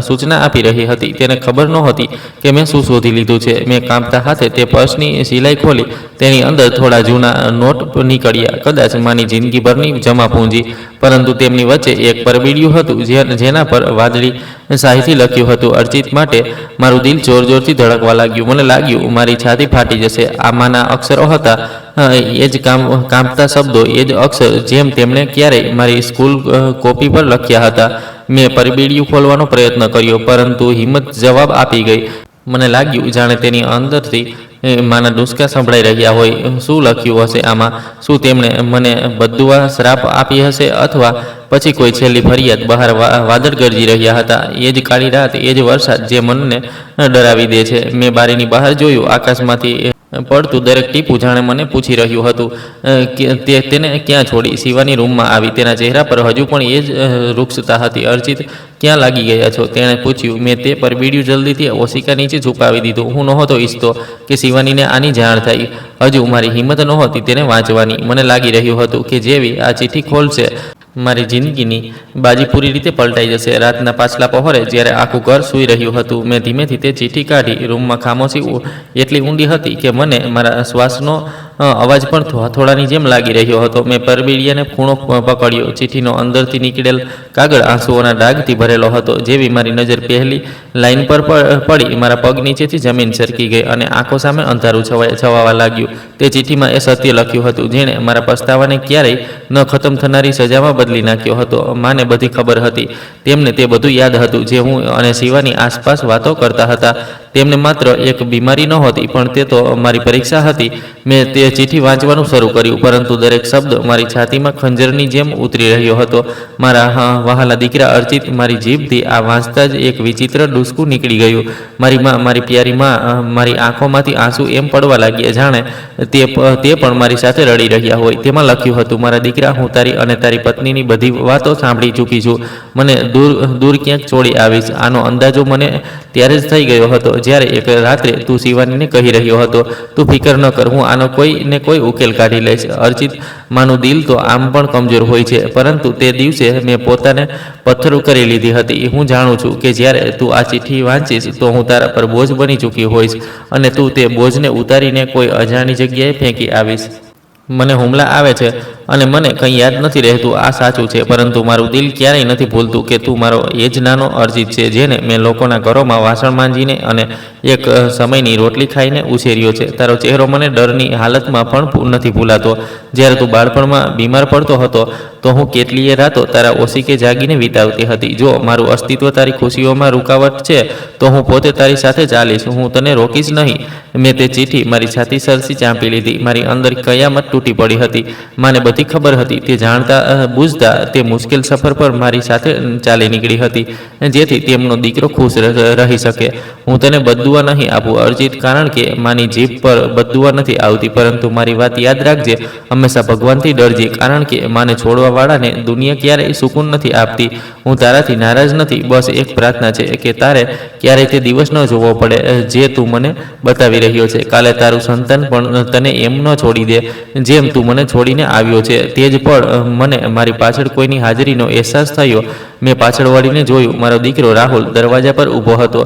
સૂચના આપી રહી હતી. તેને ખબર નહોતી કે મેં શું શોધી લીધું છે. મેં કાંપતા હાથે તે પર્સની સિલાઈ ખોલી. તેની અંદર થોડા જૂના નોટ નીકળ્યા, કદાચ માની જિંદગીભરની જમા પૂંજી. પરંતુ તેમની વચ્ચે એક પરબીડિયું હતું જેના પર વાદળી શાહીથી લખ્યું હતું, અર્ચિત માટે. મારું દિલ જોર જોરથી ધડકવા લાગ્યું. મને લાગ્યું મારી છાતી ફાટી જશે. આમાંના અક્ષરો હતા, એ જ કાંપતા શબ્દો, એ જ અક્ષર જેમ તેમણે ક્યારેય મારી સ્કૂલ કોપી પર લખ્યા હતા. મેં પરબીડિયું ખોલવાનો પ્રયત્ન કર્યો, પરંતુ હિંમત જવાબ આપી ગઈ. મને લાગ્યું જાણે તેની અંદરથી માના ડૂસકા સંભળાઈ રહ્યા હોય. શું લખ્યું હશે આમાં? શું તેમણે મને બદદુઆ, શ્રાપ આપી હશે? અથવા પછી કોઈ છેલ્લી ફરિયાદ? બહાર વાદળ ગરજી રહ્યા હતા. એ જ કાળી રાત, એ જ વરસાદ જે મનને ડરાવી દે છે. મેં બારીની બહાર જોયું. આકાશમાંથી પડતું દરેક ટીપું જાણે મને પૂછી રહ્યું હતું કે તેને ક્યાં છોડી. શિવાની રૂમમાં આવી. તેના ચહેરા પર હજુ પણ એ જ રૂક્ષતા હતી. અર્ચિત, ક્યાં લાગી ગયા છો? તેણે પૂછ્યું. મેં તે પરબીડિયું જલ્દીથી ઓશિકા નીચે છુપાવી દીધું. હું નહોતો ઈચ્છતો કે શિવાનીને આની જાણ થઈ. હજુ મારી હિંમત નહોતી તેને વાંચવાની. મને લાગી રહ્યું હતું કે જેવી આ ચિઠ્ઠી ખોલશે મારી જિંદગીની બાજી પૂરી રીતે પલટાઈ જશે. રાતના પાછલા પહોરે જ્યારે આખું ઘર સૂઈ રહ્યું હતું, મેં ધીમેથી તે ચિઠ્ઠી કાઢી. રૂમમાં ખામોશી એટલી ઊંડી હતી કે મને મારા શ્વાસનો અવાજ પણ થોડાની જેમ લાગી રહ્યો હતો. મેં પરબીડિયાને ખૂણો પકડ્યો. ચિઠ્ઠીનો અંદરથી નીકળેલ કાગળ આંસુઓના ડાઘથી ભરેલો હતો. જેવી મારી નજર પહેલી લાઈન પર પડી, મારા પગ નીચેથી જમીન સરકી ગઈ અને આંખો સામે અંધારું છવાવા લાગ્યું. તે ચિઠ્ઠીમાં એ સત્ય લખ્યું હતું જેણે મારા પસ્તાવાને ક્યારેય ન ખતમ થનારી સજામાં બદલી નાખ્યો હતો. માને બધી ખબર હતી. તેમને તે બધું યાદ હતું જે હું અને શિવાની આસપાસ વાતો કરતા હતા. તેમને માત્ર એક બીમારી નહોતી, પણ તે તો મારી પરીક્ષા હતી. મેં તે ચિઠ્ઠી વાંચવાનું શરૂ કર્યું, પરંતુ દરેક શબ્દ મારી છાતીમાં ખંજરની જેમ ઉતરી રહ્યો હતો. મારા વહાલા દીકરા અર્ચિત. મારી જીભથી આ વાંચતા જ એક વિચિત્ર ડૂસકું નીકળી ગયું. મારી માં, મારી પ્યારી માં. મારી આંખોમાંથી આંસુ એમ પડવા લાગ્યા જાણે તે પણ મારી સાથે રડી રહ્યા હોય. તેમાં લખ્યું હતું, મારા દીકરા, હું તારી અને તારી પત્નીની બધી વાતો સાંભળી ચૂકી છું. મને દૂર ક્યાંક છોડી આવીશ. આનો અંદાજો મને ત્યારે જ થઈ ગયો હતો જ્યારે એક રાત્રે તું શિવાનીને કહી રહ્યો હતો, તું ફિકર ન કર, હું આનો કોઈ ને કોઈ ઉકેલ કાઢી લઈશ. અર્ચિત, માનું દિલ તો આમ પણ કમજોર હોય છે, પરંતુ તે દિવસે મેં પોતાને પથ્થર કરી લીધી હતી. હું જાણું છું કે જ્યારે તું આ ચિઠ્ઠી વાંચીશ તો હું તારા પર બોજ બની ચૂકી હોઈશ અને તું તે બોજને ઉતારીને કોઈ અજાણી જગ્યાએ ફેંકી આવીશ. મને હુમલા આવે છે અને મને કંઈ યાદ નથી રહેતું, આ સાચું છે, પરંતુ મારું દિલ ક્યારેય નથી ભૂલતું કે તું મારો એ જ નાનો અર્ચિત છે જેને મેં લોકોના ઘરોમાં વાસણ માંજીને અને એક સમયની રોટલી ખાઈને ઉછેર્યો છે. તારો ચહેરો મને ડરની હાલતમાં પણ નથી ભૂલાતો. જ્યારે તું બાળપણમાં બીમાર પડતો હતો તો હું કેટલીય રાતો તારા ઓશિકે જાગીને વિતાવતી હતી. જો મારું અસ્તિત્વ તારી ખુશીઓમાં રૂકાવટ છે તો હું પોતે તારી સાથે ચાલીશ. હું તને રોકીશ નહીં. મેં તે ચિઠ્ઠી મારી છાતી સરસી ચાંપી લીધી. મારી અંદર કયામત તૂટી પડી હતી. માને બધી ખબર હતી. તે જાણતા બૂઝતા તે મુશ્કેલ સફર પર મારી સાથે ચાલી નીકળી હતી જેથી તેમનો દીકરો ખુશ રહી શકે. હું તને બદદુઆ નહીં આપું અર્ચિત, કારણ કે માની જીભ પર બદદુઆ નથી આવતી, પરંતુ મારી વાત યાદ રાખજે. હંમેશા ભગવાનથી ડરજે, કારણ કે માને છોડવાવાળાને દુનિયા ક્યારેય સુકૂન નથી આપતી. હું તારાથી નારાજ નથી, બસ એક પ્રાર્થના છે કે તારે ક્યારેય તે દિવસ ન જોવો પડે જે તું મને બતાવી રહ્યો છે. કાલે તારું સંતાન પણ તને એમ ન છોડી દે જેમ તું મને છોડીને આવ્યો છે. તે જ પણ મને મારી પાછળ કોઈની હાજરીનો અહેસાસ થયો. મેં પાછળ વળીને જોયું. મારો દીકરો રાહુલ દરવાજા પર ઊભો હતો.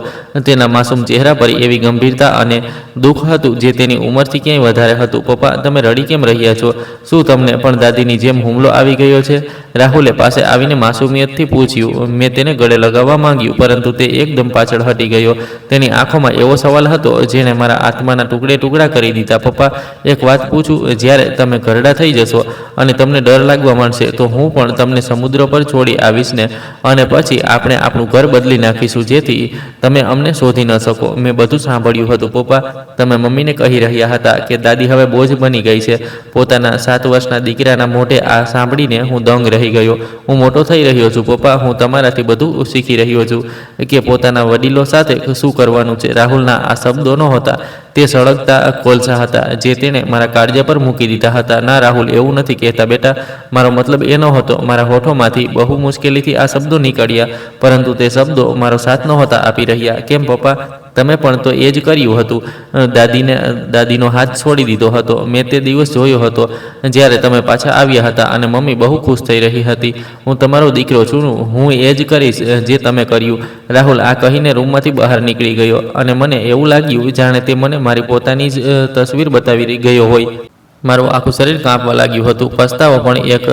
તેના માસૂમ ચહેરા પર એવી ગંભીરતા અને દુઃખ હતું જે તેની ઉંમરથી ક્યાંય વધારે હતું. પપ્પા, તમે રડી કેમ રહ્યા છો? શું તમને પણ દાદીની જેમ હુમલો આવી ગયો છે? રાહુલે પાસે આવીને માસૂમિયતથી પૂછ્યું. મેં તેને ગળે લગાવવા માંગ્યું, પરંતુ તે એકદમ પાછળ હટી ગયો. તેની આંખોમાં એવો સવાલ હતો જેણે મારા આત્માના ટુકડે ટુકડા કરી દીધા. પપ્પા, એક વાત પૂછું? જ્યારે તમે ઘરડા થઈ જશો અને તમને ડર લાગવા માંડશે તો હું પણ તમને સમુદ્ર પર છોડી આવીશ ને, અને પછી આપણે આપણું ઘર બદલી નાખીશું જેથી તમે અમને શોધી ન શકો. મેં બધું સાંભળ્યું હતું. પપ્પા, તમે મમ્મીને કહી રહ્યા હતા કે દાદી હવે બોજ બની ગઈ છે. પોતાના 7 વર્ષના દીકરાના મોઢે આ સાંભળીને હું દંગ રહી ગયો. હું મોટો થઈ રહ્યો છું પપ્પા. હું તમારાથી બધું શીખી રહ્યો છું કે પોતાના વડીલો સાથે શું કરવાનું છે. રાહુલના આ શબ્દો નહોતા, તે સળગતા કોલસા હતા જે તેણે મારા કાળજા પર મૂકી દીધા હતા. ના રાહુલ, એવું નથી કહેતા બેટા. મારો મતલબ એ નહોતો. મારા હોઠોમાંથી બહુ મુશ્કેલીથી આ શબ્દો નીકળ્યા, પરંતુ તે શબ્દો મારો સાથ નહોતા આપી રહ્યા. કેમ પપ્પા? તમે પણ તો એ જ કર્યું હતું. દાદીનો હાથ છોડી દીધો હતો. મેં તે દિવસ જોયો હતો જ્યારે તમે પાછા આવ્યા હતા અને મમ્મી બહુ ખુશ થઈ રહી હતી. હું તમારો દીકરો છું. હું એ જ કરીશ જે તમે કર્યું. રાહુલ આ કહીને રૂમમાંથી બહાર નીકળી ગયો અને મને એવું લાગ્યું જાણે તે મને મારી પોતાની જ તસવીર બતાવી ગયો હોય. મારું આખું શરીર કાંપવા લાગ્યું હતું. પસ્તાવો પણ એક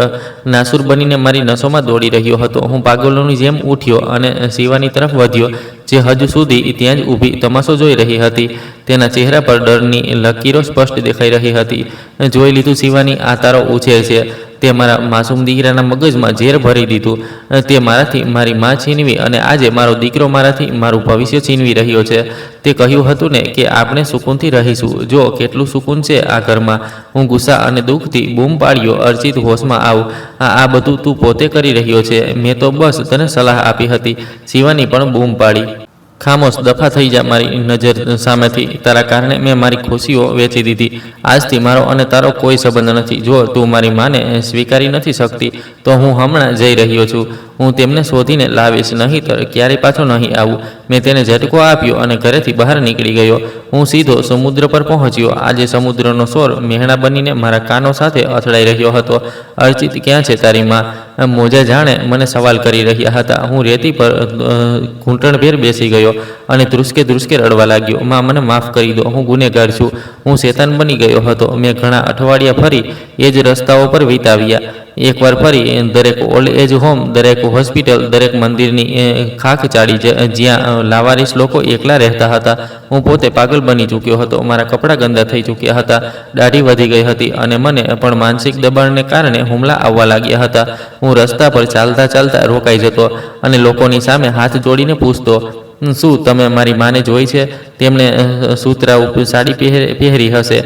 નાસુર બનીને મારી નસોમાં દોડી રહ્યો હતો. હું પાગલોની જેમ ઉઠ્યો અને શિવાની તરફ વધ્યો, જે હજુ સુધી ત્યાં જ ઊભી તમાશો જોઈ રહી હતી. તેના ચહેરા પર ડરની લકીરો સ્પષ્ટ દેખાઈ રહી હતી. જોઈ લીધું શિવાની, આ તારો ઉછેર છે. તે મારા માસૂમ દીકરાના મગજમાં ઝેર ભરી દીધું. તે મારાથી મારી માં છીનવી અને આજે મારો દીકરો મારાથી મારું ભવિષ્ય છીનવી રહ્યો છે. તે કહ્યું હતું ને કે આપણે સુકૂનથી રહીશું. જો કેટલું સુકૂન છે આ ઘરમાં. હું ગુસ્સા અને દુઃખથી બૂમ પાડ્યો, અર્ચિત, હોશમાં આવ. આ બધું તું પોતે કરી રહ્યો છે. મેં તો બસ તને સલાહ આપી હતી. શિવાની પણ બૂમ પાડી. ખામોશ, દફા થઈ જા મારી નજર સામેથી. તારા કારણે મેં મારી ખુશીઓ વેચી દીધી. આજથી મારો અને તારો કોઈ સંબંધ નથી. જો તું મારી માને સ્વીકારી નથી શકતી તો હું હમણાં જઈ રહ્યો છું. હું તેમને શોધીને લાવીશ, નહીંતર ક્યારેય પાછો નહીં આવું. મેં તેને ઝટકો આપ્યો અને ઘરેથી બહાર નીકળી ગયો. હું સીધો સમુદ્ર પર પહોંચ્યો. આજે સમુદ્રનો શોર મહેણા બનીને મારા કાનો સાથે અથડાઈ રહ્યો હતો. અર્ચિત, ક્યાં છે તારી માં? મોજા જાણે મને સવાલ કરી રહ્યા હતા. હું રેતી પર ઘૂંટણભેર બેસી ગયો અને ધ્રુસકે ધ્રુસકે રડવા લાગ્યો. માં, મને માફ કરી દો. હું ગુનેગાર છું. હું શેતાન બની ગયો હતો. મેં ઘણા અઠવાડિયા ફરી એ જ રસ્તાઓ પર વિતાવ્યા. એકવાર ફરી દરેક ઓલ્ડ એજ હોમ, દરેક હોસ્પિટલ, દરેક મંદિરની ખાખ ચાડી જ્યાં લાવારીસ લોકો એકલા રહેતા હતા. હું પોતે પાગલ બની ચૂક્યો હતો. મારા કપડાં ગંદા થઈ ચૂક્યા હતા. દાઢી વધી ગઈ હતી અને મને પણ માનસિક દબાણને કારણે હુમલા આવવા લાગ્યા હતા. હું રસ્તા પર ચાલતા ચાલતા રોકાઈ જતો અને લોકોની સામે હાથ જોડીને પૂછતો, શું તમે મારી માને જોઈ છે? તેમણે સૂતરા સાડી પહેરી હશે.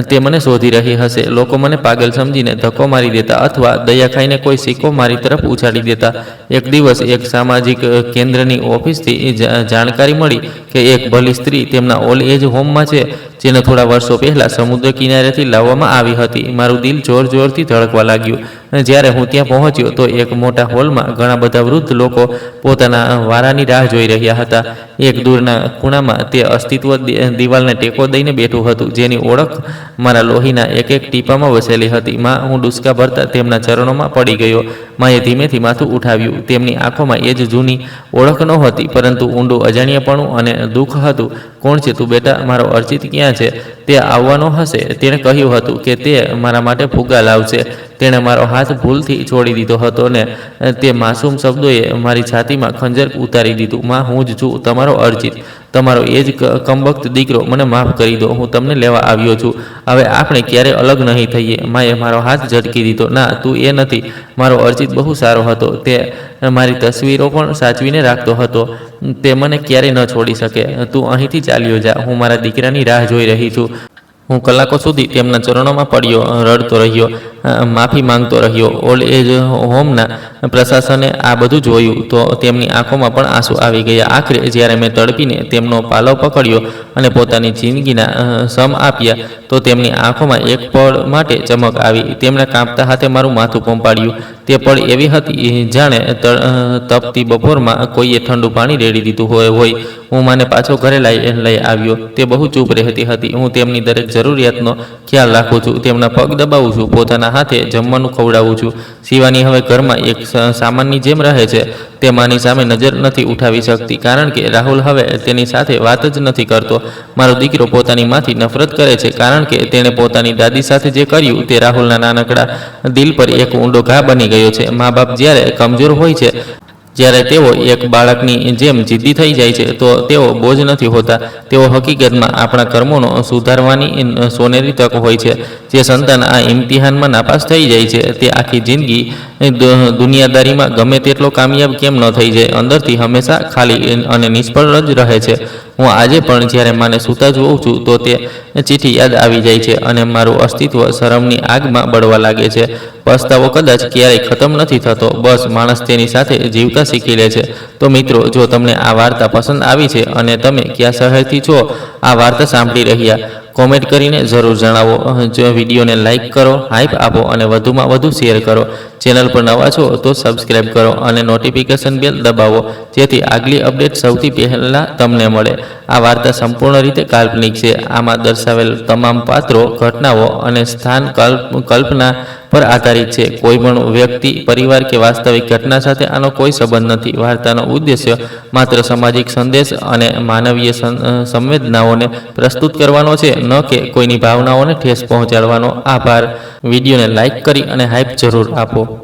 તે મને શોધી રહી હશે. લોકો મને પાગલ સમજીને ધક્કો મારી દેતા અથવા દયા ખાઈને કોઈ સિક્કો મારી તરફ ઉછાળી દેતા. એક દિવસ એક સામાજિક કેન્દ્રની ઓફિસથી જાણકારી મળી કે એક ભલી સ્ત્રી તેમના ઓલ્ડ એજ હોમમાં છે, જેને થોડા વર્ષો પહેલાં સમુદ્ર કિનારેથી લાવવામાં આવી હતી. મારું દિલ જોર જોરથી ધડકવા લાગ્યું. જ્યારે હું ત્યાં પહોંચ્યો તો એક મોટા હોલમાં ઘણા બધા વૃદ્ધ લોકો પોતાના વારાની રાહ જોઈ રહ્યા હતા. એક દૂરના ખૂણામાં તે અસ્તિત્વ દિવાલને ટેકો દઈને બેઠું હતું, જેની ઓળખ મારા લોહીના એક એક ટીપામાં વસેલી હતી. માં, હું ડૂસકા ભરતા તેમના ચરણોમાં પડી ગયો. માએ ધીમેથી માથું ઉઠાવ્યું. તેમની આંખોમાં એ જ જૂની ઓળખ નહોતી, પરંતુ ઊંડું અજાણ્યાપણું અને દુઃખ હતું. કોણ છે તું બેટા? મારો અર્ચિત ક્યાં છે? તે આવવાનો હશે. તેણે કહ્યું હતું કે તે મારા માટે ફુગ્ગા લાવશે. તેણે મારો હાથ ભૂલથી છોડી દીધો હતો ને તે માસૂમ શબ્દોએ મારી છાતીમાં ખંજર ઉતારી દીધું. માં, હું જ છું, તમારો અર્ચિત, તમારો એ જ કમબખ્ત દીકરો. મને માફ કરી દો. હું તમને લેવા આવ્યો છું. હવે આપણે ક્યારેય અલગ નહીં થઈએ. માએ મારો હાથ ઝટકી દીધો. ના, તું એ નથી. મારો અર્ચિત બહુ સારો હતો. તે મારી તસવીરો પણ સાચવીને રાખતો હતો. તે મને ક્યારેય ન છોડી શકે. તું અહીંથી ચાલ્યો જા. હું મારા દીકરાની રાહ જોઈ રહી છું. હું કલાકો સુધી તેમના ચરણોમાં પડ્યો રડતો રહ્યો, માફી માંગતો રહ્યો. ઓલ્ડ એજ હોમના પ્રશાસને આ બધું જોયું તો તેમની આંખોમાં પણ આંસુ આવી ગયા. આખરે જ્યારે મેં તડપીને તેમનો પાલવ પકડ્યો અને પોતાની જિંદગીના સમ આપ્યા તો તેમની આંખોમાં એક પળ માટે ચમક આવી. તેમણે કાંપતા હાથે મારું માથું પંપાડ્યું. તે પળ એવી હતી જાણે તપતી બપોરમાં કોઈએ ઠંડુ પાણી રેડી દીધું હોય. હું માને પાછો ઘરે લઈ આવ્યો. તે બહુ ચૂપ રહેતી હતી. હું તેમની દરેક જરૂરિયાતનો ખ્યાલ રાખું છું, તેમના પગ દબાવું છું, પોતાના હાથે જમવાનું ખવડાવું છું. શિવાની હવે ઘરમાં એક સામાનની જેમ રહે છે. તે માની સામે નજર નથી ઉઠાવી શકતી કારણ કે રાહુલ હવે તેની સાથે વાત જ નથી કરતો. મારો દીકરો પોતાની માંથી નફરત કરે છે કારણ કે તેણે પોતાની દાદી સાથે જે કર્યું તે રાહુલના નાનકડા દિલ પર એક ઊંડો ઘા બની ગયો છે. મા બાપ જ્યારે કમજોર હોય છે, જ્યારે તેઓ એક બાળકની જેમ જિદ્દી થઈ જાય છે તો તેઓ બોજ નથી હોતા. તેઓ હકીકતમાં આપણા કર્મોનો સુધારવાની સોનેરી તક હોય છે. જે સંતાન આ ઇમ્તિહાનમાં નાપાસ થઈ જાય છે તે આખી જિંદગી દુનિયાદારીમાં ગમે તેટલો કામયાબ કેમ ન થઈ જાય, અંદરથી હંમેશા ખાલી અને નિષ્ફળ જ રહે છે. હું આજે પણ જ્યારે માને સૂતા જોઉં છું તો તે ચિઠ્ઠી યાદ આવી જાય છે અને મારું અસ્તિત્વ શરમની આગમાં બળવા લાગે છે. પસ્તાવો કદાચ ક્યારેય ખતમ નથી થતો, બસ માણસ તેની સાથે જીવતા શીખી લે છે. તો મિત્રો, જો તમને આ વાર્તા પસંદ આવી છે અને તમે કયા શહેરથી છો આ વાર્તા સાંભળી રહ્યા, કોમેન્ટ કરીને જરૂર જણાવો. જો વિડીયોને લાઇક કરો, હાઈપ આપો અને વધુમાં વધુ શેર કરો. ચેનલ પર નવા છો તો સબસ્ક્રાઈબ કરો અને નોટિફિકેશન બેલ દબાવો જેથી આગલી અપડેટ સૌથી પહેલાં તમને મળે. આ વાર્તા સંપૂર્ણ રીતે કાલ્પનિક છે. આમાં દર્શાવેલ તમામ પાત્રો, ઘટનાઓ અને સ્થાન કલ્પના પર આધારિત છે. કોઈ પણ વ્યક્તિ, પરિવાર કે વાસ્તવિક ઘટના સાથે આનો કોઈ સંબંધ નથી. વાર્તાનો ઉદ્દેશ્ય માત્ર સામાજિક સંદેશ અને માનવીય સંવેદનાઓને પ્રસ્તુત કરવાનો છે, ન કે કોઈની ભાવનાઓને ઠેસ પહોંચાડવાનો. આભાર. વિડીયોને લાઇક કરી અને હાઈપ જરૂર આપો.